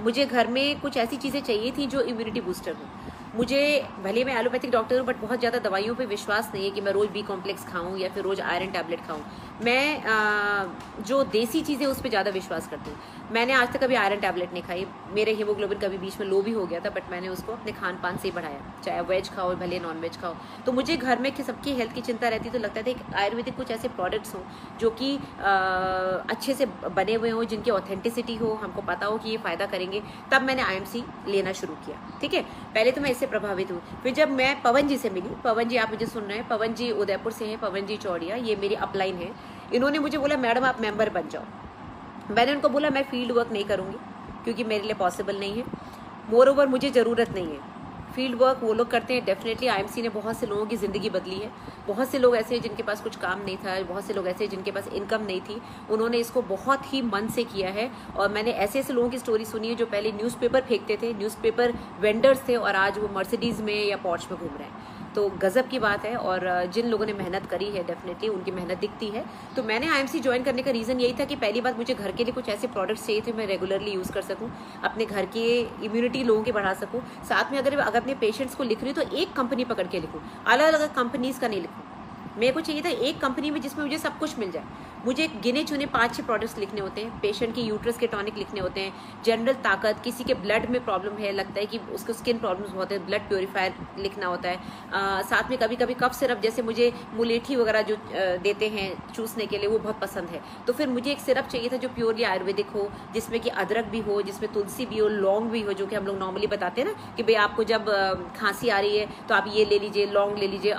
मुझे घर में कुछ ऐसी चीज़ें चाहिए थी जो इम्यूनिटी बूस्टर हो। मुझे, भले मैं एलोपैथिक डॉक्टर हूँ, बट बहुत ज़्यादा दवाइयों पे विश्वास नहीं है कि मैं रोज़ B कॉम्प्लेक्स खाऊं या फिर रोज़ आयरन टैबलेट खाऊं। मैं जो देसी चीज़ें उस पर ज़्यादा विश्वास करती हूँ। मैंने आज तक कभी आयरन टैबलेट नहीं खाई। मेरे हीमोग्लोबिन कभी बीच में लो भी हो गया था, बट मैंने उसको अपने खान पान से ही बढ़ाया, चाहे वेज खाओ भले नॉन वेज खाओ। तो मुझे घर में सबकी हेल्थ की चिंता रहती, तो लगता था कि आयुर्वेदिक कुछ ऐसे प्रोडक्ट्स हों जो कि अच्छे से बने हुए हों, जिनकी ऑथेंटिसिटी हो, हमको पता हो कि ये फ़ायदा करेंगे। तब मैंने IMC लेना शुरू किया। ठीक है, पहले तो मैं इससे प्रभावित हूँ। फिर जब मैं पवन जी से मिली, पवन जी आप मुझे सुन रहे हैं, पवन जी उदयपुर से हैं, पवन जी चौड़िया, ये मेरी अपलाइन है। इन्होंने मुझे बोला मैडम आप मेंबर बन जाओ। मैंने उनको बोला मैं फील्ड वर्क नहीं करूँगी क्योंकि मेरे लिए पॉसिबल नहीं है, मोर ओवर मुझे ज़रूरत नहीं है। फील्ड वर्क वो लोग करते हैं। डेफिनेटली IMC ने बहुत से लोगों की ज़िंदगी बदली है। बहुत से लोग ऐसे हैं जिनके पास कुछ काम नहीं था, बहुत से लोग ऐसे हैं जिनके पास इनकम नहीं थी, उन्होंने इसको बहुत ही मन से किया है। और मैंने ऐसे ऐसे लोगों की स्टोरी सुनी है जो पहले न्यूज़पेपर फेंकते थे, न्यूज़पेपर वेंडर्स थे, और आज वो मर्सिडीज़ में या पॉर्श में घूम रहे हैं। तो गज़ब की बात है। और जिन लोगों ने मेहनत करी है डेफिनेटली उनकी मेहनत दिखती है। तो मैंने IMC ज्वाइन करने का रीज़न यही था कि पहली बात मुझे घर के लिए कुछ ऐसे प्रोडक्ट्स चाहिए थे मैं रेगुलरली यूज़ कर सकूं, अपने घर के इम्यूनिटी लोगों की बढ़ा सकूं। साथ में अगर अपने पेशेंट्स को लिख रही हूँ तो एक कंपनी पकड़ के लिखूँ, अलग अलग कंपनीज़ का नहीं लिखूँ। मेरे को चाहिए था एक कंपनी में जिसमें मुझे सब कुछ मिल जाए। मुझे गिने चुने 5-6 प्रोडक्ट्स लिखने होते हैं। पेशेंट की यूट्रस के टॉनिक लिखने होते हैं, जनरल ताकत, किसी के ब्लड में प्रॉब्लम है, लगता है कि उसको स्किन प्रॉब्लम्स बहुत है, ब्लड प्योरीफायर लिखना होता है। साथ में कभी कभी कफ सिरप, जैसे मुझे मुलेठी वगैरह जो देते हैं चूसने के लिए, वो बहुत पसंद है। तो फिर मुझे एक सिरप चाहिए था जो प्योरली आयुर्वेदिक हो, जिसमें कि अदरक भी हो, जिसमें तुलसी भी हो, लौंग भी हो, जो कि हम लोग नॉर्मली बताते हैं ना कि भाई आपको जब खांसी आ रही है तो आप ये ले लीजिए, लौंग ले लीजिए,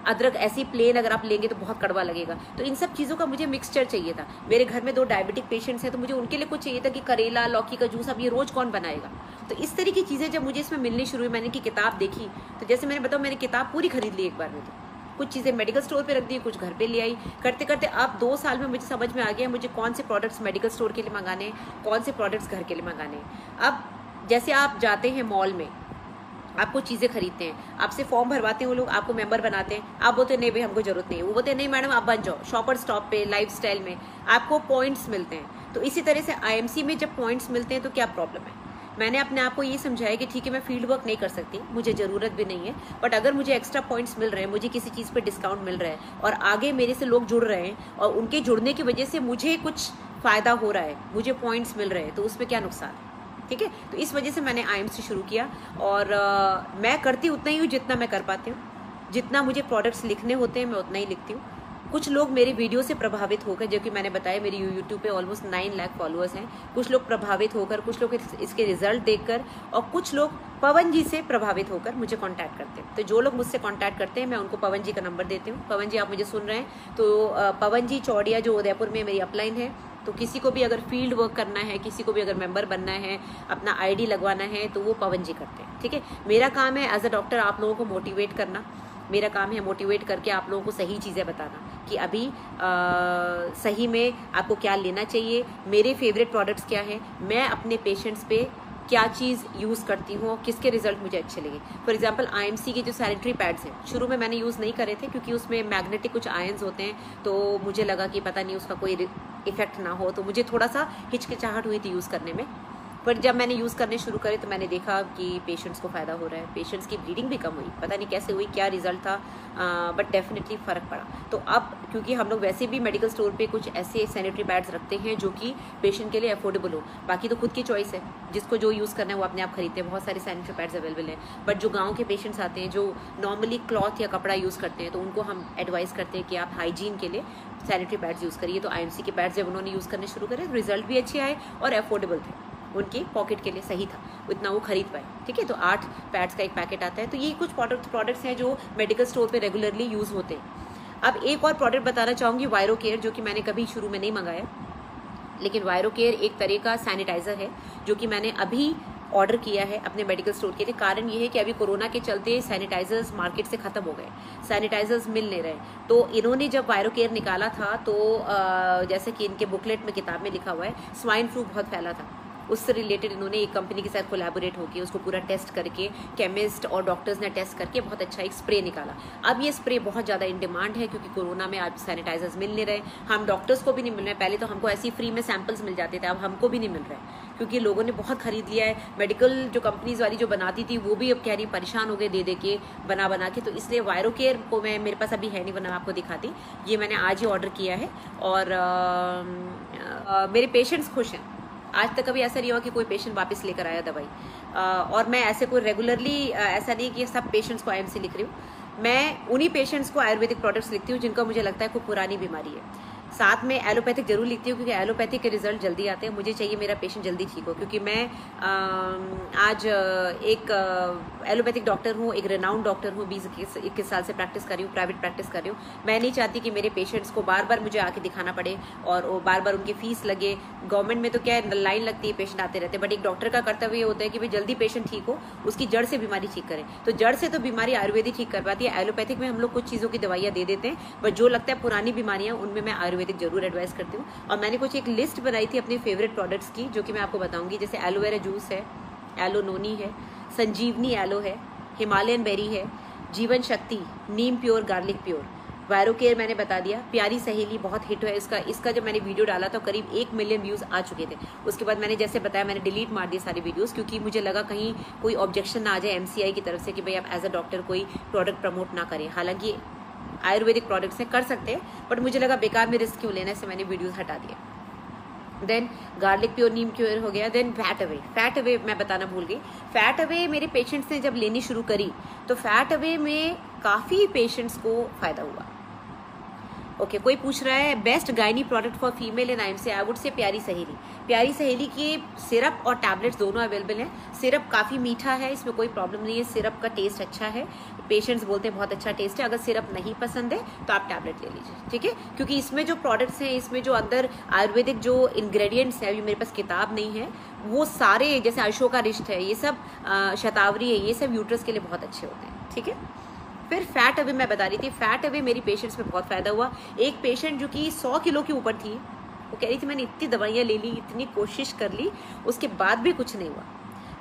अदरक ऐसी प्लेन अगर आप लेंगे तो बहुत कड़वा लगेगा। तो इन सब चीज़ों का मुझे मिक्सचर चाहिए था। मेरे घर में 2 डायबिटिक पेशेंट्स हैं, तो मुझे उनके लिए कुछ चाहिए था कि करेला, लौकी का जूस अब ये रोज़ कौन बनाएगा। तो इस तरह की चीज़ें जब मुझे इसमें मिलनी शुरू हुई, मैंने की किताब देखी, तो जैसे मैंने बताया मैंने किताब पूरी खरीद ली एक बार में। तो कुछ चीज़ें मेडिकल स्टोर पे रख दी, कुछ घर पे ले आई। करते करते अब 2 साल में मुझे समझ में आ गया मुझे कौन से प्रोडक्ट्स मेडिकल स्टोर के लिए मंगाने हैं, कौन से प्रोडक्ट्स घर के लिए मंगाने हैं। अब जैसे आप जाते हैं मॉल में, आपको चीज़ें खरीदते हैं, आपसे फॉर्म भरवाते हैं वो लोग, आपको मेंबर बनाते हैं, आप बोलते हैं नहीं भाई हमको जरूरत नहीं है, वो बोलते हैं नहीं मैडम आप बन जाओ। शॉपर स्टॉप पे, लाइफस्टाइल में आपको पॉइंट्स मिलते हैं। तो इसी तरह से IMC में जब पॉइंट्स मिलते हैं तो क्या प्रॉब्लम है? मैंने अपने आप को ये समझाया कि ठीक है मैं फील्ड वर्क नहीं कर सकती, मुझे ज़रूरत भी नहीं है, बट अगर मुझे एक्स्ट्रा पॉइंट्स मिल रहे हैं, मुझे किसी चीज़ पे डिस्काउंट मिल रहा है और आगे मेरे से लोग जुड़ रहे हैं और उनके जुड़ने की वजह से मुझे कुछ फ़ायदा हो रहा है, मुझे पॉइंट्स मिल रहे हैं, तो उसमें क्या नुकसान है? ठीक है, तो इस वजह से मैंने IMC शुरू किया और मैं करती उतना ही हूँ जितना मैं कर पाती हूँ। जितना मुझे प्रोडक्ट्स लिखने होते हैं मैं उतना ही लिखती हूँ। कुछ लोग मेरे वीडियो से प्रभावित होकर, जो कि मैंने बताया मेरी यूट्यूब पे ऑलमोस्ट 9 लाख फॉलोअर्स हैं, कुछ लोग प्रभावित होकर, कुछ लोग इसके रिजल्ट देखकर और कुछ लोग पवन जी से प्रभावित होकर मुझे कांटेक्ट करते हैं। तो जो लोग मुझसे कांटेक्ट करते हैं मैं उनको पवन जी का नंबर देती हूँ। पवन जी आप मुझे सुन रहे हैं तो पवन जी चौड़िया जो उदयपुर में मेरी अपलाइन है, तो किसी को भी अगर फील्ड वर्क करना है, किसी को भी अगर मेंबर बनना है, अपना ID लगवाना है, तो वो पवन जी करते हैं। ठीक है, मेरा काम है एज अ डॉक्टर आप लोगों को मोटिवेट करना, मेरा काम है मोटिवेट करके आप लोगों को सही चीज़ें बताना कि अभी सही में आपको क्या लेना चाहिए, मेरे फेवरेट प्रोडक्ट्स क्या है, मैं अपने पेशेंट्स पे क्या चीज़ यूज़ करती हूँ, किसके रिजल्ट मुझे अच्छे लगे। फॉर एग्जांपल IMC के जो सैनिटरी पैड्स हैं, शुरू में मैंने यूज़ नहीं करे थे क्योंकि उसमें मैग्नेटिक कुछ आयंस होते हैं, तो मुझे लगा कि पता नहीं उसका कोई इफेक्ट ना हो, तो मुझे थोड़ा सा हिचकिचाहट हुई थी यूज़ करने में। पर जब मैंने यूज़ करने शुरू करे तो मैंने देखा कि पेशेंट्स को फ़ायदा हो रहा है, पेशेंट्स की ब्लीडिंग भी कम हुई, पता नहीं कैसे हुई, क्या रिजल्ट था, बट डेफिनेटली फ़र्क पड़ा। तो अब क्योंकि हम लोग वैसे भी मेडिकल स्टोर पे कुछ ऐसे सैनिटरी पैड्स रखते हैं जो कि पेशेंट के लिए अफोर्डेबल हो, बाकी तो खुद की चॉइस है, जिसको जो यूज़ करना है वो अपने आप खरीदते हैं, बहुत सारे सैनिटरी पैड्स अवेलेबल हैं। बट जो गाँव के पेशेंट्स आते हैं जो नॉर्मली क्लॉथ या कपड़ा यूज़ करते हैं, तो उनको हम एडवाइस करते हैं कि आप हाइजीन के लिए सैनिटरी पैड्स यूज़ करिए। तो IMC के पैड्स जब उन्होंने यूज़ करने शुरू करे रिजल्ट भी अच्छे आए और अफोर्डेबल थे, उनकी पॉकेट के लिए सही था, उतना वो खरीद पाए। ठीक है, तो 8 पैड्स का एक पैकेट आता है। तो ये कुछ प्रोडक्ट्स हैं जो मेडिकल स्टोर पे रेगुलरली यूज़ होते हैं। अब एक और प्रोडक्ट बताना चाहूँगी, वायरो केयर, जो कि मैंने कभी शुरू में नहीं मंगाया, लेकिन वायरो केयर एक तरह का सैनिटाइज़र है जो कि मैंने अभी ऑर्डर किया है अपने मेडिकल स्टोर के लिए। कारण ये है कि अभी कोरोना के चलते सैनिटाइजर्स मार्केट से ख़त्म हो गए, सैनिटाइजर्स मिल नहीं रहे। तो इन्होंने जब वायरो केयर निकाला था तो जैसे कि इनके बुकलेट में, किताब में लिखा हुआ है, स्वाइन फ्लू बहुत फैला था, उससे रिलेटेड इन्होंने एक कंपनी के साथ कोलैबोरेट होकर उसको पूरा टेस्ट करके, केमिस्ट और डॉक्टर्स ने टेस्ट करके बहुत अच्छा एक स्प्रे निकाला। अब ये स्प्रे बहुत ज़्यादा इन डिमांड है क्योंकि कोरोना में आज सैनिटाइजर्स मिल नहीं रहे, हम डॉक्टर्स को भी नहीं मिल रहे। पहले तो हमको ऐसी फ्री में सैंपल्स मिल जाते थे, अब हमको भी नहीं मिल रहे क्योंकि लोगों ने बहुत खरीद लिया है। मेडिकल जो कंपनीज वाली जो बनाती थी वो भी अब कह रही परेशान हो गए दे के, बना के। तो इसलिए वायरो केयर को मेरे पास अभी है नहीं, वरना आपको दिखाती। ये मैंने आज ही ऑर्डर किया है और मेरे पेशेंट्स खुश हैं। आज तक कभी ऐसा नहीं हुआ कि कोई पेशेंट वापस लेकर आया दवाई। और मैं ऐसे कोई रेगुलरली ऐसा नहीं कि सब पेशेंट्स को IMC लिख रही हूँ, मैं उन्हीं पेशेंट्स को आयुर्वेदिक प्रोडक्ट्स लिखती हूँ जिनका मुझे लगता है कोई पुरानी बीमारी है। साथ में एलोपैथिक जरूर लिखती हूँ क्योंकि एलोपैथिक के रिजल्ट जल्दी आते हैं, मुझे चाहिए मेरा पेशेंट जल्दी ठीक हो। क्योंकि मैं आज एक एलोपैथिक डॉक्टर हूँ, एक रेनाउंड डॉक्टर हूँ, 20-21 साल से प्रैक्टिस कर रही हूँ, प्राइवेट प्रैक्टिस कर रही हूँ। मैं नहीं चाहती कि मेरे पेशेंट्स को बार बार मुझे आके दिखाना पड़े और बार बार उनकी फीस लगे। गवर्नमेंट में तो क्या है, लाइन लगती है, पेशेंट आते रहते हैं, बट एक डॉक्टर का कर्तव्य होता है कि भाई जल्दी पेशेंट ठीक हो, उसकी जड़ से बीमारी ठीक करें। तो जड़ से तो बीमारी आयुर्वेदिक ठीक कर पाती है, एलोपैथिक में हम लोग कुछ चीज़ों की दवाइयाँ दे देते हैं, बट जो लगता है पुरानी बीमारियाँ उनमें मैं आयुर्वेदिक जरूर एडवाइस करती हूँ। और मैंने कुछ एक लिस्ट बनाई थी अपने फेवरेट प्रोडक्ट्स की जो कि मैं आपको बताऊंगी। जैसे एलोवेरा जूस है, एलो नोनी है, संजीवनी एलो है, हिमालयन बेरी है, जीवन शक्ति, नीम प्योर, गार्लिक प्योर। वायरो केयर मैंने बता दिया, प्यारी सहेली बहुत हिट है इसका जब मैंने वीडियो डाला तो करीब 1 मिलियन व्यूज़ आ चुके थे। उसके बाद मैंने जैसे बताया मैंने डिलीट मार दिए सारी वीडियोस क्योंकि मुझे लगा कहीं कोई ऑब्जेक्शन ना आ जाए MCI की तरफ से कि भाई आप एज अ डॉक्टर कोई प्रोडक्ट प्रमोट ना करें। हालांकि आयुर्वेदिक प्रोडक्ट्स हैं, कर सकते हैं, बट मुझे लगा बेकार में रिस्क क्यों लेने से मैंने वीडियोस हटा दिए। देन गार्लिक प्योर, नीम प्योर हो गया। देन फैट अवे मैं बताना भूल गई। फैट अवे मेरे पेशेंट्स ने जब लेनी शुरू करी तो फैट अवे में काफ़ी पेशेंट्स को फ़ायदा हुआ। ओके, कोई पूछ रहा है best gynae product for female in IMC, I would say प्यारी सहेली। प्यारी सहेली की सिरप और टैबलेट्स दोनों अवेलेबल हैं। सिरप काफ़ी मीठा है, इसमें कोई प्रॉब्लम नहीं है, सिरप का टेस्ट अच्छा है, पेशेंट्स बोलते हैं बहुत अच्छा टेस्ट है। अगर सिरप नहीं पसंद है तो आप टैबलेट ले लीजिए, ठीक है। क्योंकि इसमें जो प्रोडक्ट्स हैं, इसमें जो अंदर आयुर्वेदिक जो इंग्रेडिएंट्स है, अभी मेरे पास किताब नहीं है, वो सारे जैसे अशोकारिष्ट है, ये सब शतावरी है, ये सब यूट्रस के लिए बहुत अच्छे होते हैं, ठीक है। फिर फैट अवे मैं बता रही थी, फैट अवे मेरी पेशेंट्स में बहुत फ़ायदा हुआ। एक पेशेंट जो कि 100 किलो के ऊपर थी, वो कह रही थी मैंने इतनी दवाइयाँ ले ली, इतनी कोशिश कर ली, उसके बाद भी कुछ नहीं हुआ।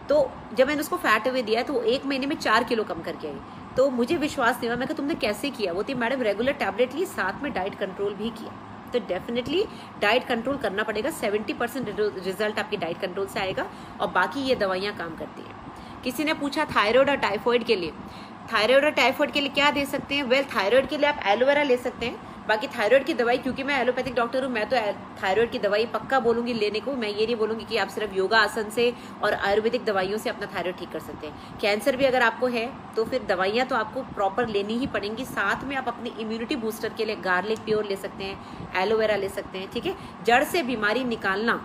तो जब मैंने उसको फैट अवे दिया तो वो 1 महीने में 4 किलो कम करके आई। तो मुझे विश्वास नहीं हुआ, मैं कहा तुमने कैसे किया? वो थी मैडम रेगुलर टैबलेट ली, साथ में डाइट कंट्रोल भी किया। तो डेफिनेटली डाइट कंट्रोल करना पड़ेगा। 70% रिजल्ट आपकी डाइट कंट्रोल से आएगा और बाकी ये दवाइयाँ काम करती हैं। किसी ने पूछा थायराइड और टाइफाइड के लिए, थायराइड और टाइफाइड के लिए क्या दे सकते हैं? वेल, थायराइड के लिए आप एलोवेरा ले सकते हैं। बाकी थायराइड की दवाई, क्योंकि मैं एलोपैथिक डॉक्टर हूँ, मैं तो थायराइड की दवाई पक्का बोलूंगी लेने को। मैं ये नहीं बोलूंगी कि आप सिर्फ योगा आसन से और आयुर्वेदिक दवाइयों से अपना थायराइड ठीक कर सकते हैं। कैंसर भी अगर आपको है तो फिर दवाइयाँ तो आपको प्रॉपर लेनी ही पड़ेंगी। साथ में आप अपनी इम्यूनिटी बूस्टर के लिए गार्लिक प्योर ले सकते हैं, एलोवेरा ले सकते हैं। ठीक है, जड़ से बीमारी निकालना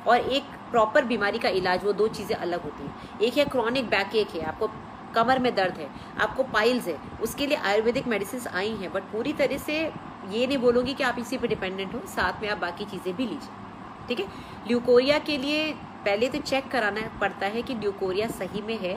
और एक प्रॉपर बीमारी का इलाज, वो 2 चीज़ें अलग होती हैं। एक है क्रॉनिक बैक एक है, आपको कमर में दर्द है, आपको पाइल्स है, उसके लिए आयुर्वेदिक मेडिसिन आई हैं, बट पूरी तरह से ये नहीं बोलूँगी कि आप इसी पे डिपेंडेंट हो, साथ में आप बाकी चीज़ें भी लीजिए। ठीक है, ल्यूकोरिया के लिए पहले तो चेक कराना पड़ता है कि ल्यूकोरिया सही में है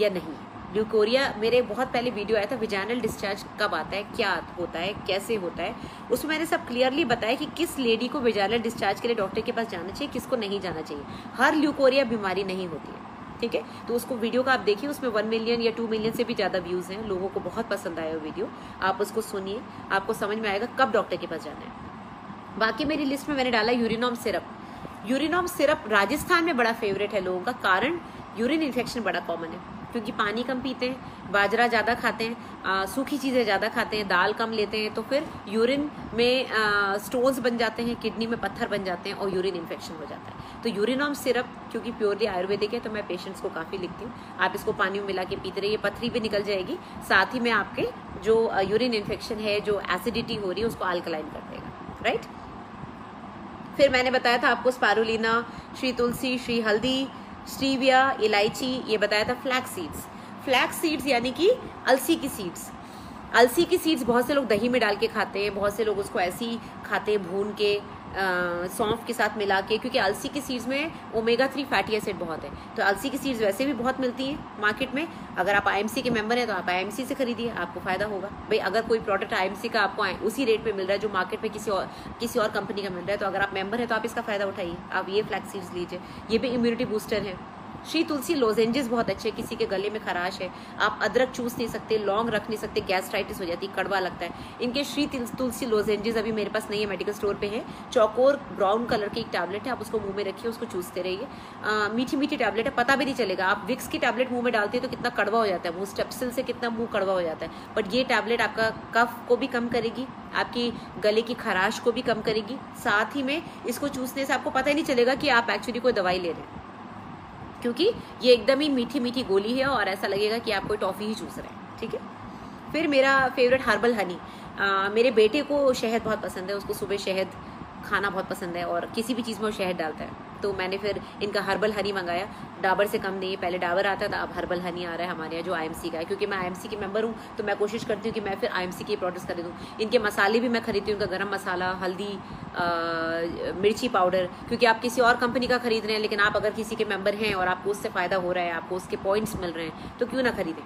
या नहीं। ल्यूकोरिया, मेरे बहुत पहले वीडियो आया था विजाइनल डिस्चार्ज कब आता है, क्या होता है, कैसे होता है, उसमें मैंने सब क्लियरली बताया कि किस लेडी को विजाइनल डिस्चार्ज के लिए डॉक्टर के पास जाना चाहिए, किसको नहीं जाना चाहिए। हर ल्यूकोरिया बीमारी नहीं होती है। ठीक है, तो उसको वीडियो का आप देखिए, उसमें 1 मिलियन या 2 मिलियन से भी ज़्यादा व्यूज़ हैं, लोगों को बहुत पसंद आया वो वीडियो। आप उसको सुनिए, आपको समझ में आएगा कब डॉक्टर के पास जाना है। बाकी मेरी लिस्ट में मैंने डाला यूरिनॉम सिरप। यूरिनॉम सिरप राजस्थान में बड़ा फेवरेट है लोगों का, कारण यूरिन इन्फेक्शन बड़ा कॉमन है, क्योंकि पानी कम पीते हैं, बाजरा ज़्यादा खाते हैं, सूखी चीज़ें ज़्यादा खाते हैं, दाल कम लेते हैं, तो फिर यूरिन में स्टोन्स बन जाते हैं, किडनी में पत्थर बन जाते हैं और यूरिन इन्फेक्शन हो जाता है। तो यूरिनॉम सिरप क्योंकि प्योरली आयुर्वेदिक है, तो मैं पेशेंट्स को काफ़ी लिखती हूँ। आप इसको पानी में मिला के पीते रहिए, पथरी भी निकल जाएगी, साथ ही में आपके जो यूरिन इन्फेक्शन है, जो एसिडिटी हो रही है, उसको अल्कलाइन कर देगा। राइट, फिर मैंने बताया था आपको स्पारुलिना, श्री तुलसी, श्री हल्दी, स्टीविया, इलायची, ये बताया था फ्लैक्स सीड्स। फ्लैक्स सीड्स यानी कि अलसी की सीड्स। अलसी की सीड्स बहुत से लोग दही में डाल के खाते हैं, बहुत से लोग उसको ऐसे ही खाते हैं भून के, सौंफ के साथ मिला के, क्योंकि अलसी की सीड्स में ओमेगा 3 फैटी एसिड बहुत है। तो अलसी की सीड्स वैसे भी बहुत मिलती हैं मार्केट में। अगर आप IMC के मेंबर हैं तो आप IMC से खरीदिए, आपको फायदा होगा। भाई अगर कोई प्रोडक्ट IMC का आपको उसी रेट पे मिल रहा है जो मार्केट में किसी और कंपनी का मिल रहा है, तो अगर आप मेंबर हैं तो आप इसका फायदा उठाइए, आप ये फ्लैक्स सीड्स लीजिए, ये भी इम्यूनिटी बूस्टर है। श्री तुलसी लोजेंजेस बहुत अच्छे, किसी के गले में खराश है, आप अदरक चूस नहीं सकते, लौंग रख नहीं सकते, गैस्ट्राइटिस हो जाती है, कड़वा लगता है, इनके श्री तुलसी लोजेंजेस अभी मेरे पास नहीं है, मेडिकल स्टोर पे है। चौकोर ब्राउन कलर की एक टैबलेट है, आप उसको मुंह में रखिए, उसको चूसते रहिए। मीठी मीठी टैबलेट है, पता भी नहीं चलेगा। आप विक्स की टैबलेट मुंह में डालते हैं तो कितना कड़वा हो जाता है मुंह, स्टेप्सिल से कितना मुंह कड़वा हो जाता है, बट ये टैबलेट आपका कफ को भी कम करेगी, आपकी गले की खराश को भी कम करेगी, साथ ही में इसको चूसने से आपको पता ही नहीं चलेगा कि आप एक्चुअली कोई दवाई ले रहे हैं, क्योंकि ये एकदम ही मीठी मीठी गोली है और ऐसा लगेगा कि आप कोई टॉफ़ी ही चूस रहे हैं। ठीक है, फिर मेरा फेवरेट हर्बल हनी। मेरे बेटे को शहद बहुत पसंद है, उसको सुबह शहद खाना बहुत पसंद है और किसी भी चीज़ में वो शहद डालता है, तो मैंने फिर इनका हर्बल हनी मंगाया। डाबर से कम नहीं है, पहले डाबर आता था, अब हर्बल हनी आ रहा है हमारे यहाँ जो IMC का है। क्योंकि मैं IMC की मेंबर हूँ तो मैं कोशिश करती हूँ कि मैं फिर IMC के प्रोडक्ट्स खरीदूँ। इनके मसाले भी मैं खरीदती हूँ, उनका गरम मसाला, हल्दी, मिर्ची पाउडर, क्योंकि आप किसी और कंपनी का खरीद रहे हैं, लेकिन आप अगर किसी के मेंबर हैं और आपको उससे फ़ायदा हो रहा है, आपको उसके पॉइंट्स मिल रहे हैं, तो क्यों ना खरीदें।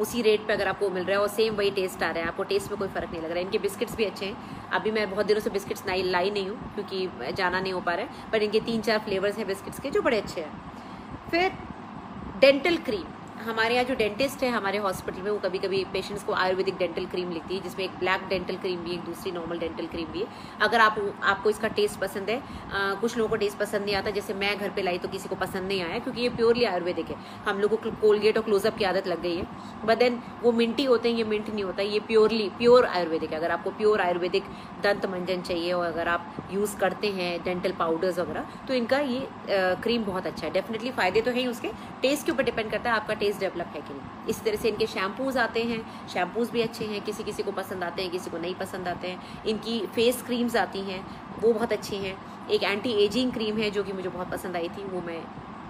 उसी रेट पे अगर आपको मिल रहा है और सेम वही टेस्ट आ रहा है, आपको टेस्ट में कोई फ़र्क नहीं लग रहा है। इनके बिस्किट्स भी अच्छे हैं। अभी मैं बहुत दिनों से बिस्किट्स लाई नहीं हूँ क्योंकि जाना नहीं हो पा रहा है, पर इनके 3-4 फ्लेवर्स हैं बिस्किट्स के जो बड़े अच्छे हैं। फिर डेंटल क्रीम, हमारे यहाँ जो डेंटिस्ट है हमारे हॉस्पिटल में, वो कभी कभी पेशेंट्स को आयुर्वेदिक डेंटल क्रीम लिखती है, जिसमें एक ब्लैक डेंटल क्रीम भी है, एक दूसरी नॉर्मल डेंटल क्रीम भी है। अगर आपको इसका टेस्ट पसंद है, कुछ लोगों को टेस्ट पसंद नहीं आता, जैसे मैं घर पे लाई तो किसी को पसंद नहीं आया, क्योंकि ये प्योरली आयुर्वेदिक है। हम लोगों को कोलगेट और क्लोजअप की आदत लग गई है, बट देन वो मिंटी होते हैं, ये मिंट नहीं होता, ये प्योर आयुर्वेदिक है। अगर आपको प्योर आयुर्वेदिक दंत मंजन चाहिए और अगर आप यूज़ करते हैं डेंटल पाउडर्स वगैरह, तो इनका ये क्रीम बहुत अच्छा है। डेफिनेटली फ़ायदे तो हैं ही, उसके टेस्ट के ऊपर डिपेंड करता है आपका टेस्ट डेवलप है कि नहीं। इस तरह से इनके शैम्पूज़ आते हैं, शैम्पूज़ भी अच्छे हैं, किसी किसी को पसंद आते हैं, किसी को नहीं पसंद आते हैं। इनकी फेस क्रीम्स आती हैं, वो बहुत अच्छी हैं। एक एंटी एजिंग क्रीम है जो कि मुझे बहुत पसंद आई थी, वो मैं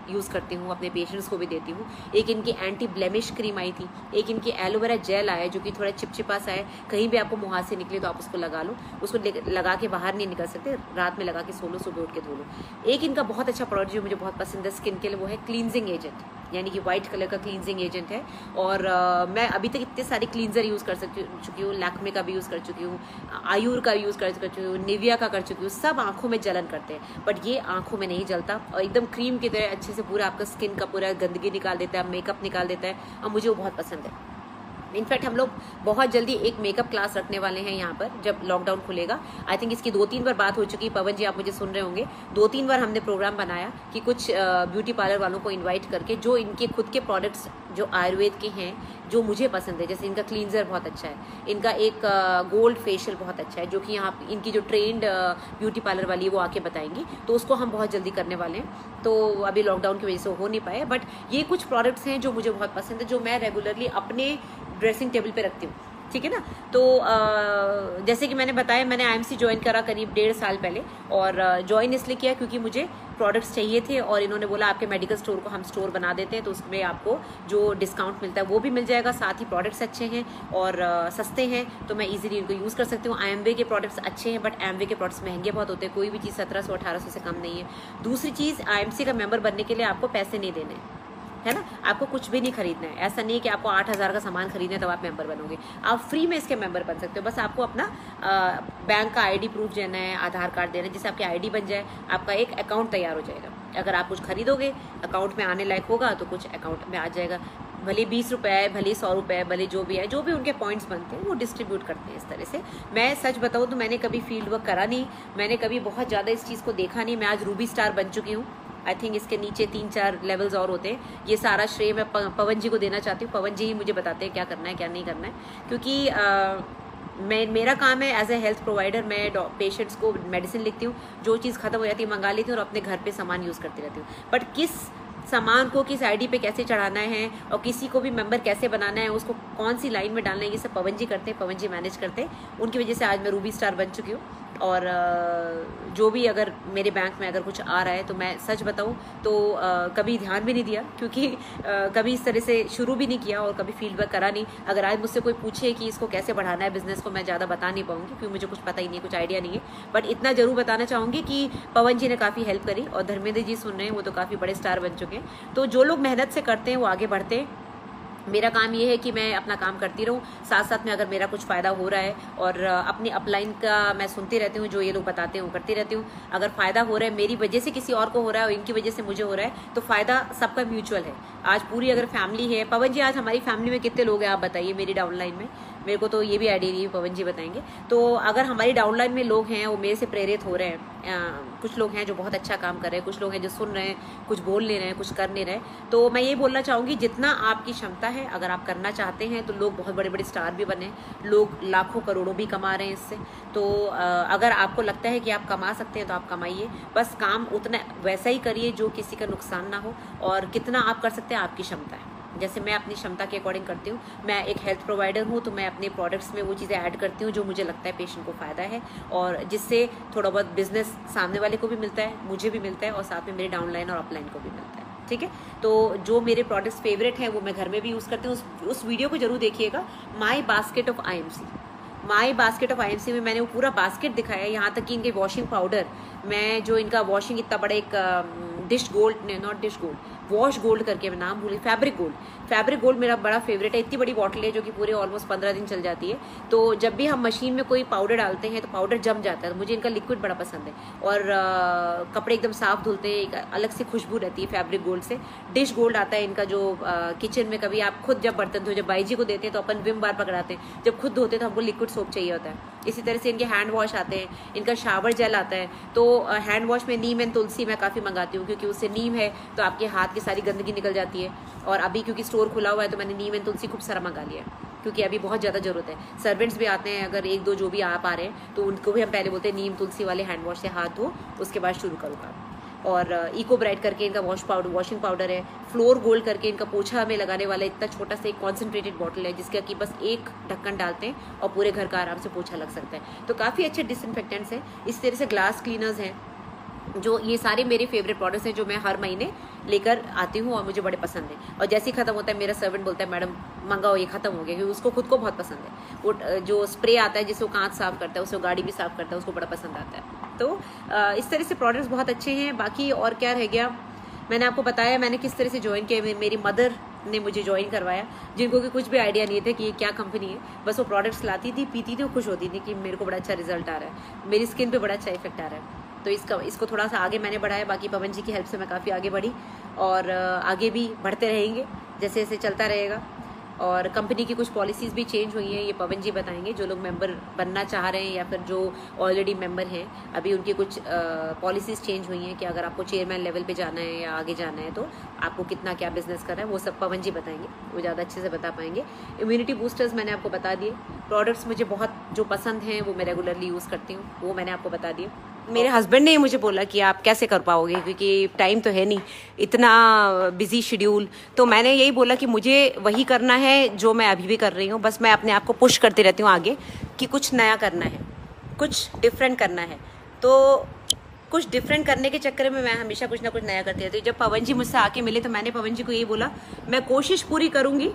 यूज़ करती हूँ, अपने पेशेंट्स को भी देती हूँ। एक इनकी एंटी ब्लेमिश क्रीम आई थी, एक इनकी एलोवेरा जेल आया जो कि थोड़ा चिपचिपा सा है, कहीं भी आपको मुँह से निकले तो आप उसको लगा लो, उसको लगा के बाहर नहीं निकल सकते, रात में लगा के सो लो, सुबह उठ के धो लो। एक इनका बहुत अच्छा प्रोडक्ट जो मुझे बहुत पसंद है स्किन के लिए, वो है क्लींजिंग एजेंट। यानी कि वाइट कलर का क्लींजिंग एजेंट है। और मैं अभी तक इतने सारे क्लींजर यूज़ कर चुकी हूँ, लैक्मे का भी यूज़ कर चुकी हूँ, आयुर का यूज़ कर चुकी हूँ, निविया का कर चुकी हूँ। सब आंखों में जलन करते हैं, बट ये आंखों में नहीं जलता और एकदम क्रीम की तरह अच्छे से पूरा आपका स्किन का पूरा गंदगी निकाल देता है, मेकअप निकाल देता है, और मुझे वो बहुत पसंद है। इनफैक्ट हम लोग बहुत जल्दी एक मेकअप क्लास रखने वाले हैं यहाँ पर, जब लॉकडाउन खुलेगा। आई थिंक इसकी 2-3 बार बात हो चुकी है। पवन जी आप मुझे सुन रहे होंगे, 2-3 बार हमने प्रोग्राम बनाया कि कुछ ब्यूटी पार्लर वालों को इनवाइट करके जो इनके खुद के प्रोडक्ट्स जो आयुर्वेद के हैं जो मुझे पसंद है, जैसे इनका क्लींजर बहुत अच्छा है, इनका एक गोल्ड फेशियल बहुत अच्छा है, जो कि यहाँ इनकी जो ट्रेंड ब्यूटी पार्लर वाली है वो आके बताएंगी, तो उसको हम बहुत जल्दी करने वाले हैं। तो अभी लॉकडाउन की वजह से हो नहीं पाए, बट ये कुछ प्रोडक्ट्स हैं जो मुझे बहुत पसंद है, जो मैं रेगुलरली अपने ड्रेसिंग टेबल पे रखती हूँ, ठीक है ना। तो जैसे कि मैंने बताया, मैंने IMC ज्वाइन करा करीब 1.5 साल पहले, और ज्वाइन इसलिए किया क्योंकि मुझे प्रोडक्ट्स चाहिए थे, और इन्होंने बोला आपके मेडिकल स्टोर को हम स्टोर बना देते हैं, तो उसमें आपको जो डिस्काउंट मिलता है वो भी मिल जाएगा, साथ ही प्रोडक्ट्स अच्छे हैं और सस्ते हैं, तो मैं इजीली इनको यूज़ कर सकती हूँ। IMWay के प्रोडक्ट्स अच्छे हैं, बट IMWay के प्रोडक्ट्स महंगे बहुत होते हैं, कोई भी चीज़ 1700-1800 से कम नहीं है। दूसरी चीज़, IMC का मेंबर बनने के लिए आपको पैसे नहीं देने, है ना, आपको कुछ भी नहीं खरीदना है। ऐसा नहीं कि आपको 8000 का सामान खरीदना है तब आप मेंबर बनोगे, आप फ्री में इसके मेंबर बन सकते हो। बस आपको अपना बैंक का ID प्रूफ देना है, आधार कार्ड देना है, जिससे आपकी ID बन जाए, आपका एक अकाउंट तैयार हो जाएगा। अगर आप कुछ खरीदोगे, अकाउंट में आने लायक होगा तो कुछ अकाउंट में आ जाएगा, भले 20 रुपये, भले 100 रुपये, भले जो भी है, जो भी उनके पॉइंट्स बनते हैं वो डिस्ट्रीब्यूट करते हैं इस तरह से। मैं सच बताऊँ तो मैंने कभी फील्ड वर्क करा नहीं, मैंने कभी बहुत ज़्यादा इस चीज़ को देखा नहीं। मैं आज रूबी स्टार बन चुकी हूँ। आई थिंक इसके नीचे 3-4 लेवल्स और होते हैं। ये सारा श्रेय मैं पवन जी को देना चाहती हूँ। पवन जी ही मुझे बताते हैं क्या करना है क्या नहीं करना है, क्योंकि मेरा काम है एज ए हेल्थ प्रोवाइडर, मैं पेशेंट्स को मेडिसिन लिखती हूँ, जो चीज़ खत्म हो जाती है मंगा लेती हूँ और अपने घर पे सामान यूज़ करती रहती हूँ। बट किस सामान को किस ID पे कैसे चढ़ाना है और किसी को भी मेंबर कैसे बनाना है, उसको कौन सी लाइन में डालना है, ये सब पवन जी करते हैं, पवन जी मैनेज करते हैं। उनकी वजह से आज मैं रूबी स्टार बन चुकी हूँ। और जो भी अगर मेरे बैंक में अगर कुछ आ रहा है तो मैं सच बताऊं तो कभी ध्यान भी नहीं दिया, क्योंकि कभी इस तरह से शुरू भी नहीं किया और कभी फील्ड वर्क करा नहीं। अगर आज मुझसे कोई पूछे कि इसको कैसे बढ़ाना है बिजनेस को, मैं ज़्यादा बता नहीं पाऊंगी क्योंकि मुझे कुछ पता ही नहीं, कुछ आइडिया नहीं है। बट इतना जरूर बताना चाहूँगी कि पवन जी ने काफ़ी हेल्प करी, और धर्मेंद्र जी सुन रहे हैं, वो तो काफ़ी बड़े स्टार बन चुके हैं। तो जो लोग मेहनत से करते हैं वो आगे बढ़ते हैं। मेरा काम ये है कि मैं अपना काम करती रहूँ, साथ साथ में अगर मेरा कुछ फ़ायदा हो रहा है, और अपनी अपलाइन का मैं सुनती रहती हूँ, जो ये लोग बताते हैं वो करती रहती हूँ। अगर फ़ायदा हो रहा है मेरी वजह से किसी और को हो रहा है और इनकी वजह से मुझे हो रहा है, तो फ़ायदा सबका म्यूचुअल है। आज पूरी अगर फैमिली है, पवन जी आज हमारी फैमिली में कितने लोग हैं आप बताइए, मेरी डाउनलाइन में, मेरे को तो ये भी आइडिया नहीं है, पवन जी बताएंगे। तो अगर हमारी डाउनलाइन में लोग हैं वो मेरे से प्रेरित हो रहे हैं, कुछ लोग हैं जो बहुत अच्छा काम कर रहे हैं, कुछ लोग हैं जो सुन रहे हैं, कुछ बोल ले रहे हैं, कुछ कर नहीं रहे, तो मैं ये बोलना चाहूँगी जितना आपकी क्षमता है, अगर आप करना चाहते हैं तो लोग बहुत बड़े बड़े स्टार भी बने, लोग लाखों करोड़ों भी कमा रहे हैं इससे। तो अगर आपको लगता है कि आप कमा सकते हैं तो आप कमाइए, बस काम उतना वैसा ही करिए जो किसी का नुकसान ना हो, और कितना आप कर सकते हैं आपकी क्षमता है। जैसे मैं अपनी क्षमता के अकॉर्डिंग करती हूँ, मैं एक हेल्थ प्रोवाइडर हूँ, तो मैं अपने प्रोडक्ट्स में वो चीज़ें ऐड करती हूँ जो मुझे लगता है पेशेंट को फ़ायदा है, और जिससे थोड़ा बहुत बिजनेस सामने वाले को भी मिलता है, मुझे भी मिलता है, और साथ में मेरे डाउनलाइन और अपलाइन को भी मिलता है। ठीक है, तो जो मेरे प्रोडक्ट्स फेवरेट हैं वो मैं घर में भी यूज़ करती हूँ। उस वीडियो को जरूर देखिएगा, my basket of IMC। My basket of IMC में मैंने वो पूरा बास्केट दिखाया है, यहाँ तक कि इनके वॉशिंग पाउडर, मैं जो इनका वॉशिंग इतना बड़ा एक dish gold, not dish gold, wash gold करके मैं नाम भूली, फैब्रिक गोल्ड मेरा बड़ा फेवरेट है। इतनी बड़ी बॉटल है जो कि पूरे ऑलमोस्ट 15 दिन चल जाती है। तो जब भी हम मशीन में कोई पाउडर डालते हैं तो पाउडर जम जाता है, तो मुझे इनका लिक्विड बड़ा पसंद है, और कपड़े एकदम साफ धुलते हैं, एक अलग से खुशबू रहती है फैब्रिक गोल्ड से। डिश गोल्ड आता है इनका जो किचन में कभी आप खुद जब बर्तन धो, जब बाई जी को देते हैं तो अपन विम बार पकड़ाते हैं, जब खुद धोते हैं तो हमको लिक्विड सोप चाहिए होता है। इसी तरह से इनके हैंड वॉश आते हैं, इनका शावर जेल आता है। तो हैंड वॉश में नीम एंड तुलसी मैं काफ़ी मंगाती हूँ, क्योंकि उससे नीम है तो आपके हाथ की सारी गंदगी निकल जाती है। और अभी क्योंकि स्टोर खुला हुआ है तो मैंने नीम एंड तुलसी खूब सारा मंगा लिया है, क्योंकि अभी बहुत ज़्यादा जरूरत है। सर्वेंट्स भी आते हैं, अगर 1-2 जो भी आप आ रहे हैं तो उनको भी हम पहले बोलते हैं नीम तुलसी वाले हैंड वॉश से हाथ धो, उसके बाद शुरू करो काम। और इको ब्राइट करके इनका वॉशिंग पाउडर है। फ्लोर गोल्ड करके इनका पोछा में लगाने वाला इतना छोटा सा एक कॉन्सेंट्रेटेड बॉटल है, जिसका कि बस एक ढक्कन डालते हैं और पूरे घर का आराम से पोछा लग सकता है। तो काफ़ी अच्छे डिसइंफेक्टेंट्स हैं। इस तरह से ग्लास क्लीनर्स हैं, जो ये सारे मेरे फेवरेट प्रोडक्ट्स हैं जो मैं हर महीने लेकर आती हूँ और मुझे बड़े पसंद है। और जैसे ही खत्म होता है मेरा सर्वेंट बोलता है मैडम मंगाओ, ये खत्म हो गया, क्योंकि उसको खुद को बहुत पसंद है। वो जो स्प्रे आता है जिससे वो कांच साफ करता है, उससे गाड़ी भी साफ करता है, उसको बड़ा पसंद आता है। तो इस तरह से प्रोडक्ट्स बहुत अच्छे हैं। बाकी और क्या रह गया, मैंने आपको बताया मैंने किस तरह से ज्वाइन किया। मेरी मदर ने मुझे ज्वाइन करवाया, जिनको कि कुछ भी आइडिया नहीं था कि ये क्या कंपनी है। बस वो प्रोडक्ट्स लाती थी, पीती थी और खुश होती थी कि मेरे को बड़ा अच्छा रिजल्ट आ रहा है, मेरी स्किन पे बड़ा अच्छा इफेक्ट आ रहा है। तो इसको थोड़ा सा आगे मैंने बढ़ाया। बाकी पवन जी की हेल्प से मैं काफ़ी आगे बढ़ी और आगे भी बढ़ते रहेंगे जैसे जैसे चलता रहेगा। और कंपनी की कुछ पॉलिसीज़ भी चेंज हुई हैं, ये पवन जी बताएंगे। जो लोग मेंबर बनना चाह रहे हैं या फिर जो ऑलरेडी मेंबर हैं, अभी उनकी कुछ पॉलिसीज़ चेंज हुई हैं कि अगर आपको चेयरमैन लेवल पे जाना है या आगे जाना है तो आपको कितना क्या बिजनेस करना है, वो सब पवन जी बताएंगे, वो ज़्यादा अच्छे से बता पाएंगे। इम्यूनिटी बूस्टर्स मैंने आपको बता दिए। प्रोडक्ट्स मुझे बहुत जो पसंद हैं वो मैं रेगुलरली यूज़ करती हूँ, वो मैंने आपको बता दिए। मेरे हस्बैंड ने मुझे बोला कि आप कैसे कर पाओगे, क्योंकि टाइम तो है नहीं, इतना बिजी शेड्यूल। तो मैंने यही बोला कि मुझे वही करना है जो मैं अभी भी कर रही हूँ। बस मैं अपने आप को पुश करती रहती हूँ आगे कि कुछ नया करना है, कुछ डिफरेंट करना है। तो कुछ डिफरेंट करने के चक्कर में मैं हमेशा कुछ ना कुछ नया करती रहती हूँ। जब पवन जी मुझसे आके मिले तो मैंने पवन जी को यही बोला, मैं कोशिश पूरी करूँगी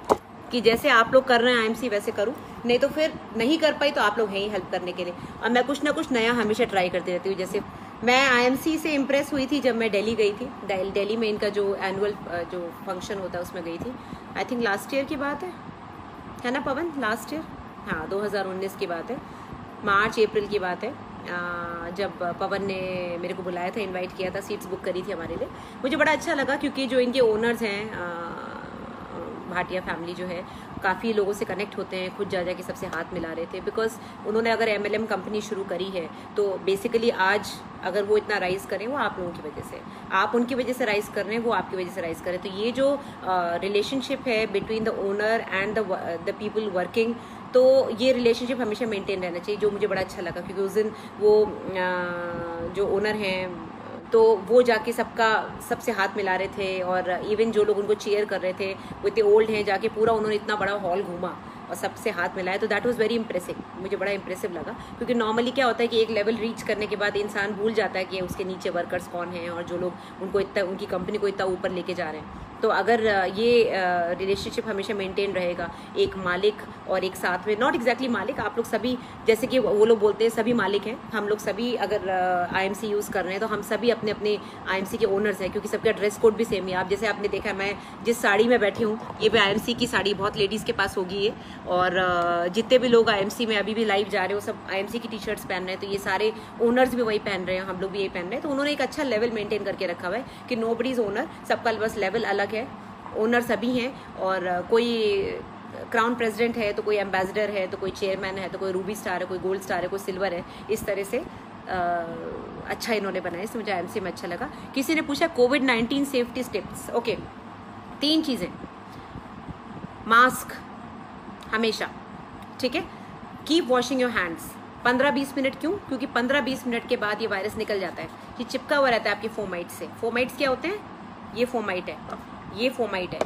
कि जैसे आप लोग कर रहे हैं IMC वैसे करूं, नहीं तो फिर नहीं कर पाई तो आप लोग हैं ही हेल्प करने के लिए। और मैं कुछ ना कुछ नया हमेशा ट्राई करती रहती हूँ। जैसे मैं IMC से इम्प्रेस हुई थी जब मैं दिल्ली गई थी। दिल्ली में इनका जो एनुअल जो फंक्शन होता है उसमें गई थी। आई थिंक लास्ट ईयर की बात है ना पवन, लास्ट ईयर, हाँ 2019 की बात है, मार्च अप्रैल की बात है। जब पवन ने मेरे को बुलाया था, इनवाइट किया था, सीट्स बुक करी थी हमारे लिए। मुझे बड़ा अच्छा लगा क्योंकि जो इनके ओनर्स हैं भाटिया फैमिली जो है, काफ़ी लोगों से कनेक्ट होते हैं, खुद जा के सबसे हाथ मिला रहे थे। बिकॉज उन्होंने अगर MLM कंपनी शुरू करी है तो बेसिकली आज अगर वो इतना राइज करें वो आप लोगों की वजह से, आप उनकी वजह से राइज कर रहे हैं, वो आपकी वजह से राइज करें। तो ये जो रिलेशनशिप है between the owner and the people working, तो ये रिलेशनशिप हमेशा मेंटेन रहना चाहिए, जो मुझे बड़ा अच्छा लगा। क्योंकि उस दिन वो जो ओनर हैं तो वो जाके सबसे हाथ मिला रहे थे, और इवन जो लोग उनको चीयर कर रहे थे वो इतने ओल्ड हैं, जाके पूरा उन्होंने इतना बड़ा हॉल घूमा और सबसे हाथ मिलाया। तो दैट वाज वेरी इंप्रेसिव, मुझे बड़ा इंप्रेसिव लगा। क्योंकि नॉर्मली क्या होता है कि एक लेवल रीच करने के बाद इंसान भूल जाता है कि उसके नीचे वर्कर्स कौन हैं और जो लोग उनको इतना, उनकी कंपनी को इतना ऊपर लेके जा रहे हैं। तो अगर ये रिलेशनशिप हमेशा मेंटेन रहेगा, एक मालिक और एक साथ में, नॉट एग्जैक्टली मालिक, आप लोग सभी, जैसे कि वो लोग बोलते हैं सभी मालिक हैं, हम लोग सभी अगर IMC यूज़ कर रहे हैं तो हम सभी अपने अपने IMC के ओनर्स हैं। क्योंकि सबका ड्रेस कोड भी सेम है। आप जैसे आपने देखा, मैं जिस साड़ी में बैठी हूँ ये भी IMC की साड़ी, बहुत लेडीज़ के पास होगी ये। और जितने भी लोग IMC में अभी भी लाइव जा रहे हो सब IMC की टी-शर्ट्स पहन रहे हैं। तो ये सारे ओनर्स भी वही पहन रहे हैं, हम लोग भी यही पहन रहे हैं। तो उन्होंने एक अच्छा लेवल मेंटेन करके रखा हुआ है कि नोबडी इज ओनर, सबका बस लेवल अलग है, ओनर सभी हैं। और कोई क्राउन प्रेसिडेंट है तो कोई एम्बेसडर है तो कोई चेयरमैन है तो कोई रूबी स्टार है, कोई गोल्ड स्टार है, कोई सिल्वर है। इस तरह से अच्छा इन्होंने बनाया, इससे मुझे IMC में अच्छा लगा। किसी ने पूछा COVID-19 सेफ्टी टिप्स। ओके, 3 चीज़ें, मास्क हमेशा, ठीक है, keep washing your hands 15-20 minute. क्यों? क्योंकि 15-20 मिनट के बाद ये वायरस निकल जाता है, ये चिपका हुआ रहता है आपके फोमाइट से। फोमाइट्स क्या होते हैं? ये फोमाइट है, ये फोमाइट है,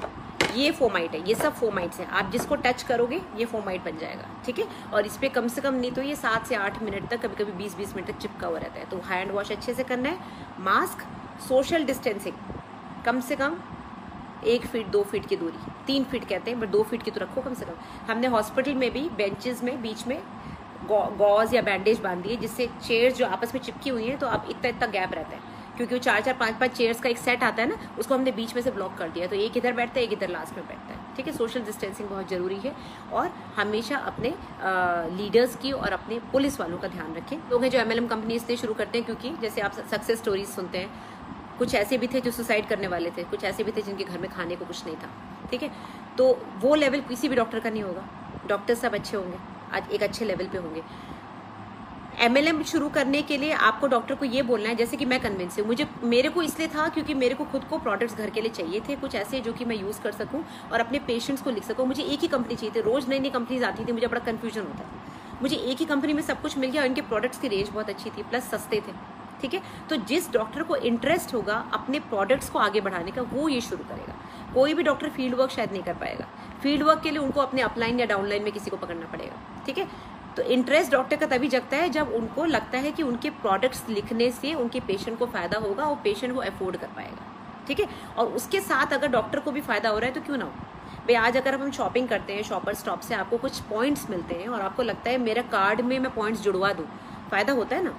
ये फोमाइट है, ये सब फोमाइट्स हैं। आप जिसको टच करोगे ये फोमाइट बन जाएगा, ठीक है। और इस पर कम से कम नहीं तो ये 7 से 8 मिनट तक, कभी कभी 20-20 मिनट तक चिपका हुआ रहता है। तो हैंड वॉश अच्छे से करना है, मास्क, सोशल डिस्टेंसिंग, कम से कम 1 फीट 2 फीट की दूरी, 3 फीट कहते हैं बट 2 फीट की तो रखो कम से कम। हमने हॉस्पिटल में भी बेंचेस में बीच में गॉज या बैंडेज बांध दिए, जिससे चेयर्स जो आपस में चिपकी हुई हैं तो आप इतना गैप रहता है। क्योंकि वो 4-4 5-5 चेयर्स का एक सेट आता है ना, उसको हमने बीच में से ब्लॉक कर दिया, तो एक इधर बैठता है, एक इधर लास्ट में बैठता है, ठीक है। सोशल डिस्टेंसिंग बहुत ज़रूरी है। और हमेशा अपने लीडर्स की और अपने पुलिस वालों का ध्यान रखें। लोग हैं जो MLM कंपनी इसलिए शुरू करते हैं क्योंकि जैसे आप सक्सेस स्टोरीज सुनते हैं, कुछ ऐसे भी थे जो सुसाइड करने वाले थे, कुछ ऐसे भी थे जिनके घर में खाने को कुछ नहीं था, ठीक है। तो वो लेवल किसी भी डॉक्टर का नहीं होगा, डॉक्टर सब अच्छे होंगे, आज एक अच्छे लेवल पे होंगे। MLM शुरू करने के लिए आपको डॉक्टर को ये बोलना है, जैसे कि मैं कन्विंस हूँ, मेरे को इसलिए था क्योंकि मेरे को खुद को प्रोडक्ट्स घर के लिए चाहिए थे, कुछ ऐसे जो कि मैं यूज़ कर सकूँ और अपने पेशेंट्स को लिख सकूँ। मुझे एक ही कंपनी चाहिए थी, रोज़ नई नई कंपनीज आती थी, मुझे बड़ा कन्फ्यूजन होता था। मुझे एक ही कंपनी में सब कुछ मिल गया और इनके प्रोडक्ट्स की रेंज बहुत अच्छी थी, प्लस सस्ते थे, ठीक है। तो जिस डॉक्टर को इंटरेस्ट होगा अपने प्रोडक्ट्स को आगे बढ़ाने का, वो ये शुरू करेगा। कोई भी डॉक्टर फील्ड वर्क शायद नहीं कर पाएगा, फील्ड वर्क के लिए उनको अपने अपलाइन या डाउनलाइन में किसी को पकड़ना पड़ेगा, ठीक है। तो इंटरेस्ट डॉक्टर का तभी जगता है जब उनको लगता है कि उनके प्रोडक्ट्स लिखने से उनके पेशेंट को फायदा होगा और पेशेंट वो अफोर्ड कर पाएगा, ठीक है। और उसके साथ अगर डॉक्टर को भी फायदा हो रहा है तो क्यों ना हो भाई। आज अगर हम शॉपिंग करते हैं शॉपर स्टॉप से, आपको कुछ पॉइंट्स मिलते हैं और आपको लगता है मेरा कार्ड में मैं पॉइंट्स जुड़वा दूँ, फायदा होता है ना।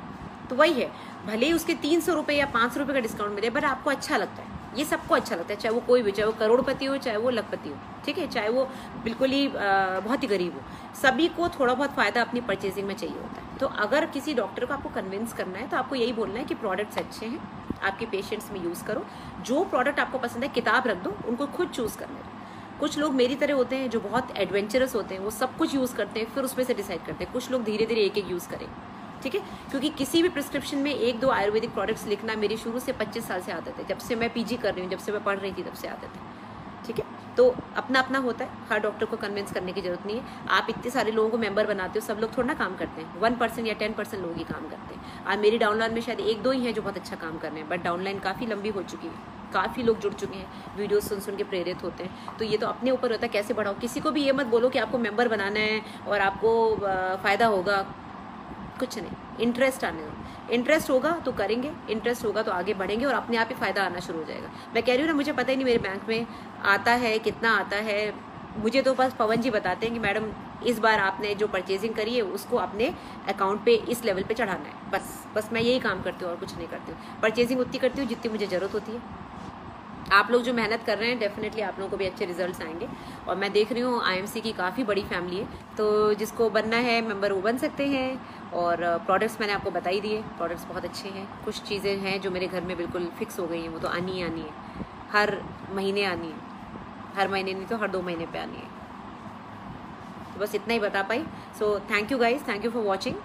तो वही है, भले ही उसके 300 रुपये या 500 रुपये का डिस्काउंट मिले, बट आपको अच्छा लगता है, ये सबको अच्छा लगता है, चाहे वो कोई भी, चाहे वो करोड़पति हो, चाहे वो लखपति हो, ठीक है, चाहे वो बिल्कुल ही बहुत ही गरीब हो, सभी को थोड़ा बहुत फायदा अपनी परचेजिंग में चाहिए होता है। तो अगर किसी डॉक्टर को आपको कन्विंस करना है तो आपको यही बोलना है कि प्रोडक्ट्स अच्छे हैं, आपके पेशेंट्स में यूज़ करो, जो प्रोडक्ट आपको पसंद है किताब रख दो, उनको खुद चूज़ करने दो। कुछ लोग मेरी तरह होते हैं जो बहुत एडवेंचरस होते हैं, वो सब कुछ यूज़ करते हैं, फिर उसमें से डिसाइड करते हैं। कुछ लोग धीरे धीरे एक एक यूज़ करें, ठीक है, क्योंकि किसी भी प्रिस्क्रिप्शन में 1-2 आयुर्वेदिक प्रोडक्ट्स लिखना मेरी शुरू से 25 साल से आदत है, जब से मैं पीजी कर रही हूँ, जब से मैं पढ़ रही थी तब से आदत है, ठीक है। तो अपना अपना होता है, हर डॉक्टर को कन्विंस करने की जरूरत नहीं है। आप इतने सारे लोगों को मेंबर बनाते हो, सब लोग थोड़ा ना काम करते हैं, 1% या 10% लोग ही काम करते हैं। आज मेरी डाउनलाइन में शायद 1-2 ही हैं जो बहुत अच्छा काम कर रहे हैं, बट डाउनलाइन काफ़ी लंबी हो चुकी है, काफ़ी लोग जुड़ चुके हैं, वीडियो सुन के प्रेरित होते हैं। तो ये तो अपने ऊपर होता है कैसे बढ़ाओ। किसी को भी ये मत बोलो कि आपको मेंबर बनाना है और आपको फ़ायदा होगा, कुछ नहीं, इंटरेस्ट आने दो। इंटरेस्ट होगा तो करेंगे, इंटरेस्ट होगा तो आगे बढ़ेंगे और अपने आप ही फ़ायदा आना शुरू हो जाएगा। मैं कह रही हूँ ना, मुझे पता ही नहीं मेरे बैंक में आता है कितना आता है, मुझे तो बस पवन जी बताते हैं कि मैडम इस बार आपने जो परचेजिंग करी है उसको अपने अकाउंट पे इस लेवल पे चढ़ाना है, बस मैं यही काम करती हूँ और कुछ नहीं करती हूँ। परचेजिंग उतनी करती हूँ जितनी मुझे ज़रूरत होती है। आप लोग जो मेहनत कर रहे हैं डेफिनेटली आप लोगों को भी अच्छे रिजल्ट्स आएंगे। और मैं देख रही हूँ IMC की काफ़ी बड़ी फैमिली है, तो जिसको बनना है मेंबर वो बन सकते हैं। और प्रोडक्ट्स मैंने आपको बता ही दिए, प्रोडक्ट्स बहुत अच्छे हैं। कुछ चीज़ें हैं जो मेरे घर में बिल्कुल फिक्स हो गई हैं, वो तो आनी है, हर महीने आनी है, हर महीने नहीं तो हर 2 महीने पे आनी है। तो बस इतना ही बता पाई। So thank you guys, thank you for watching.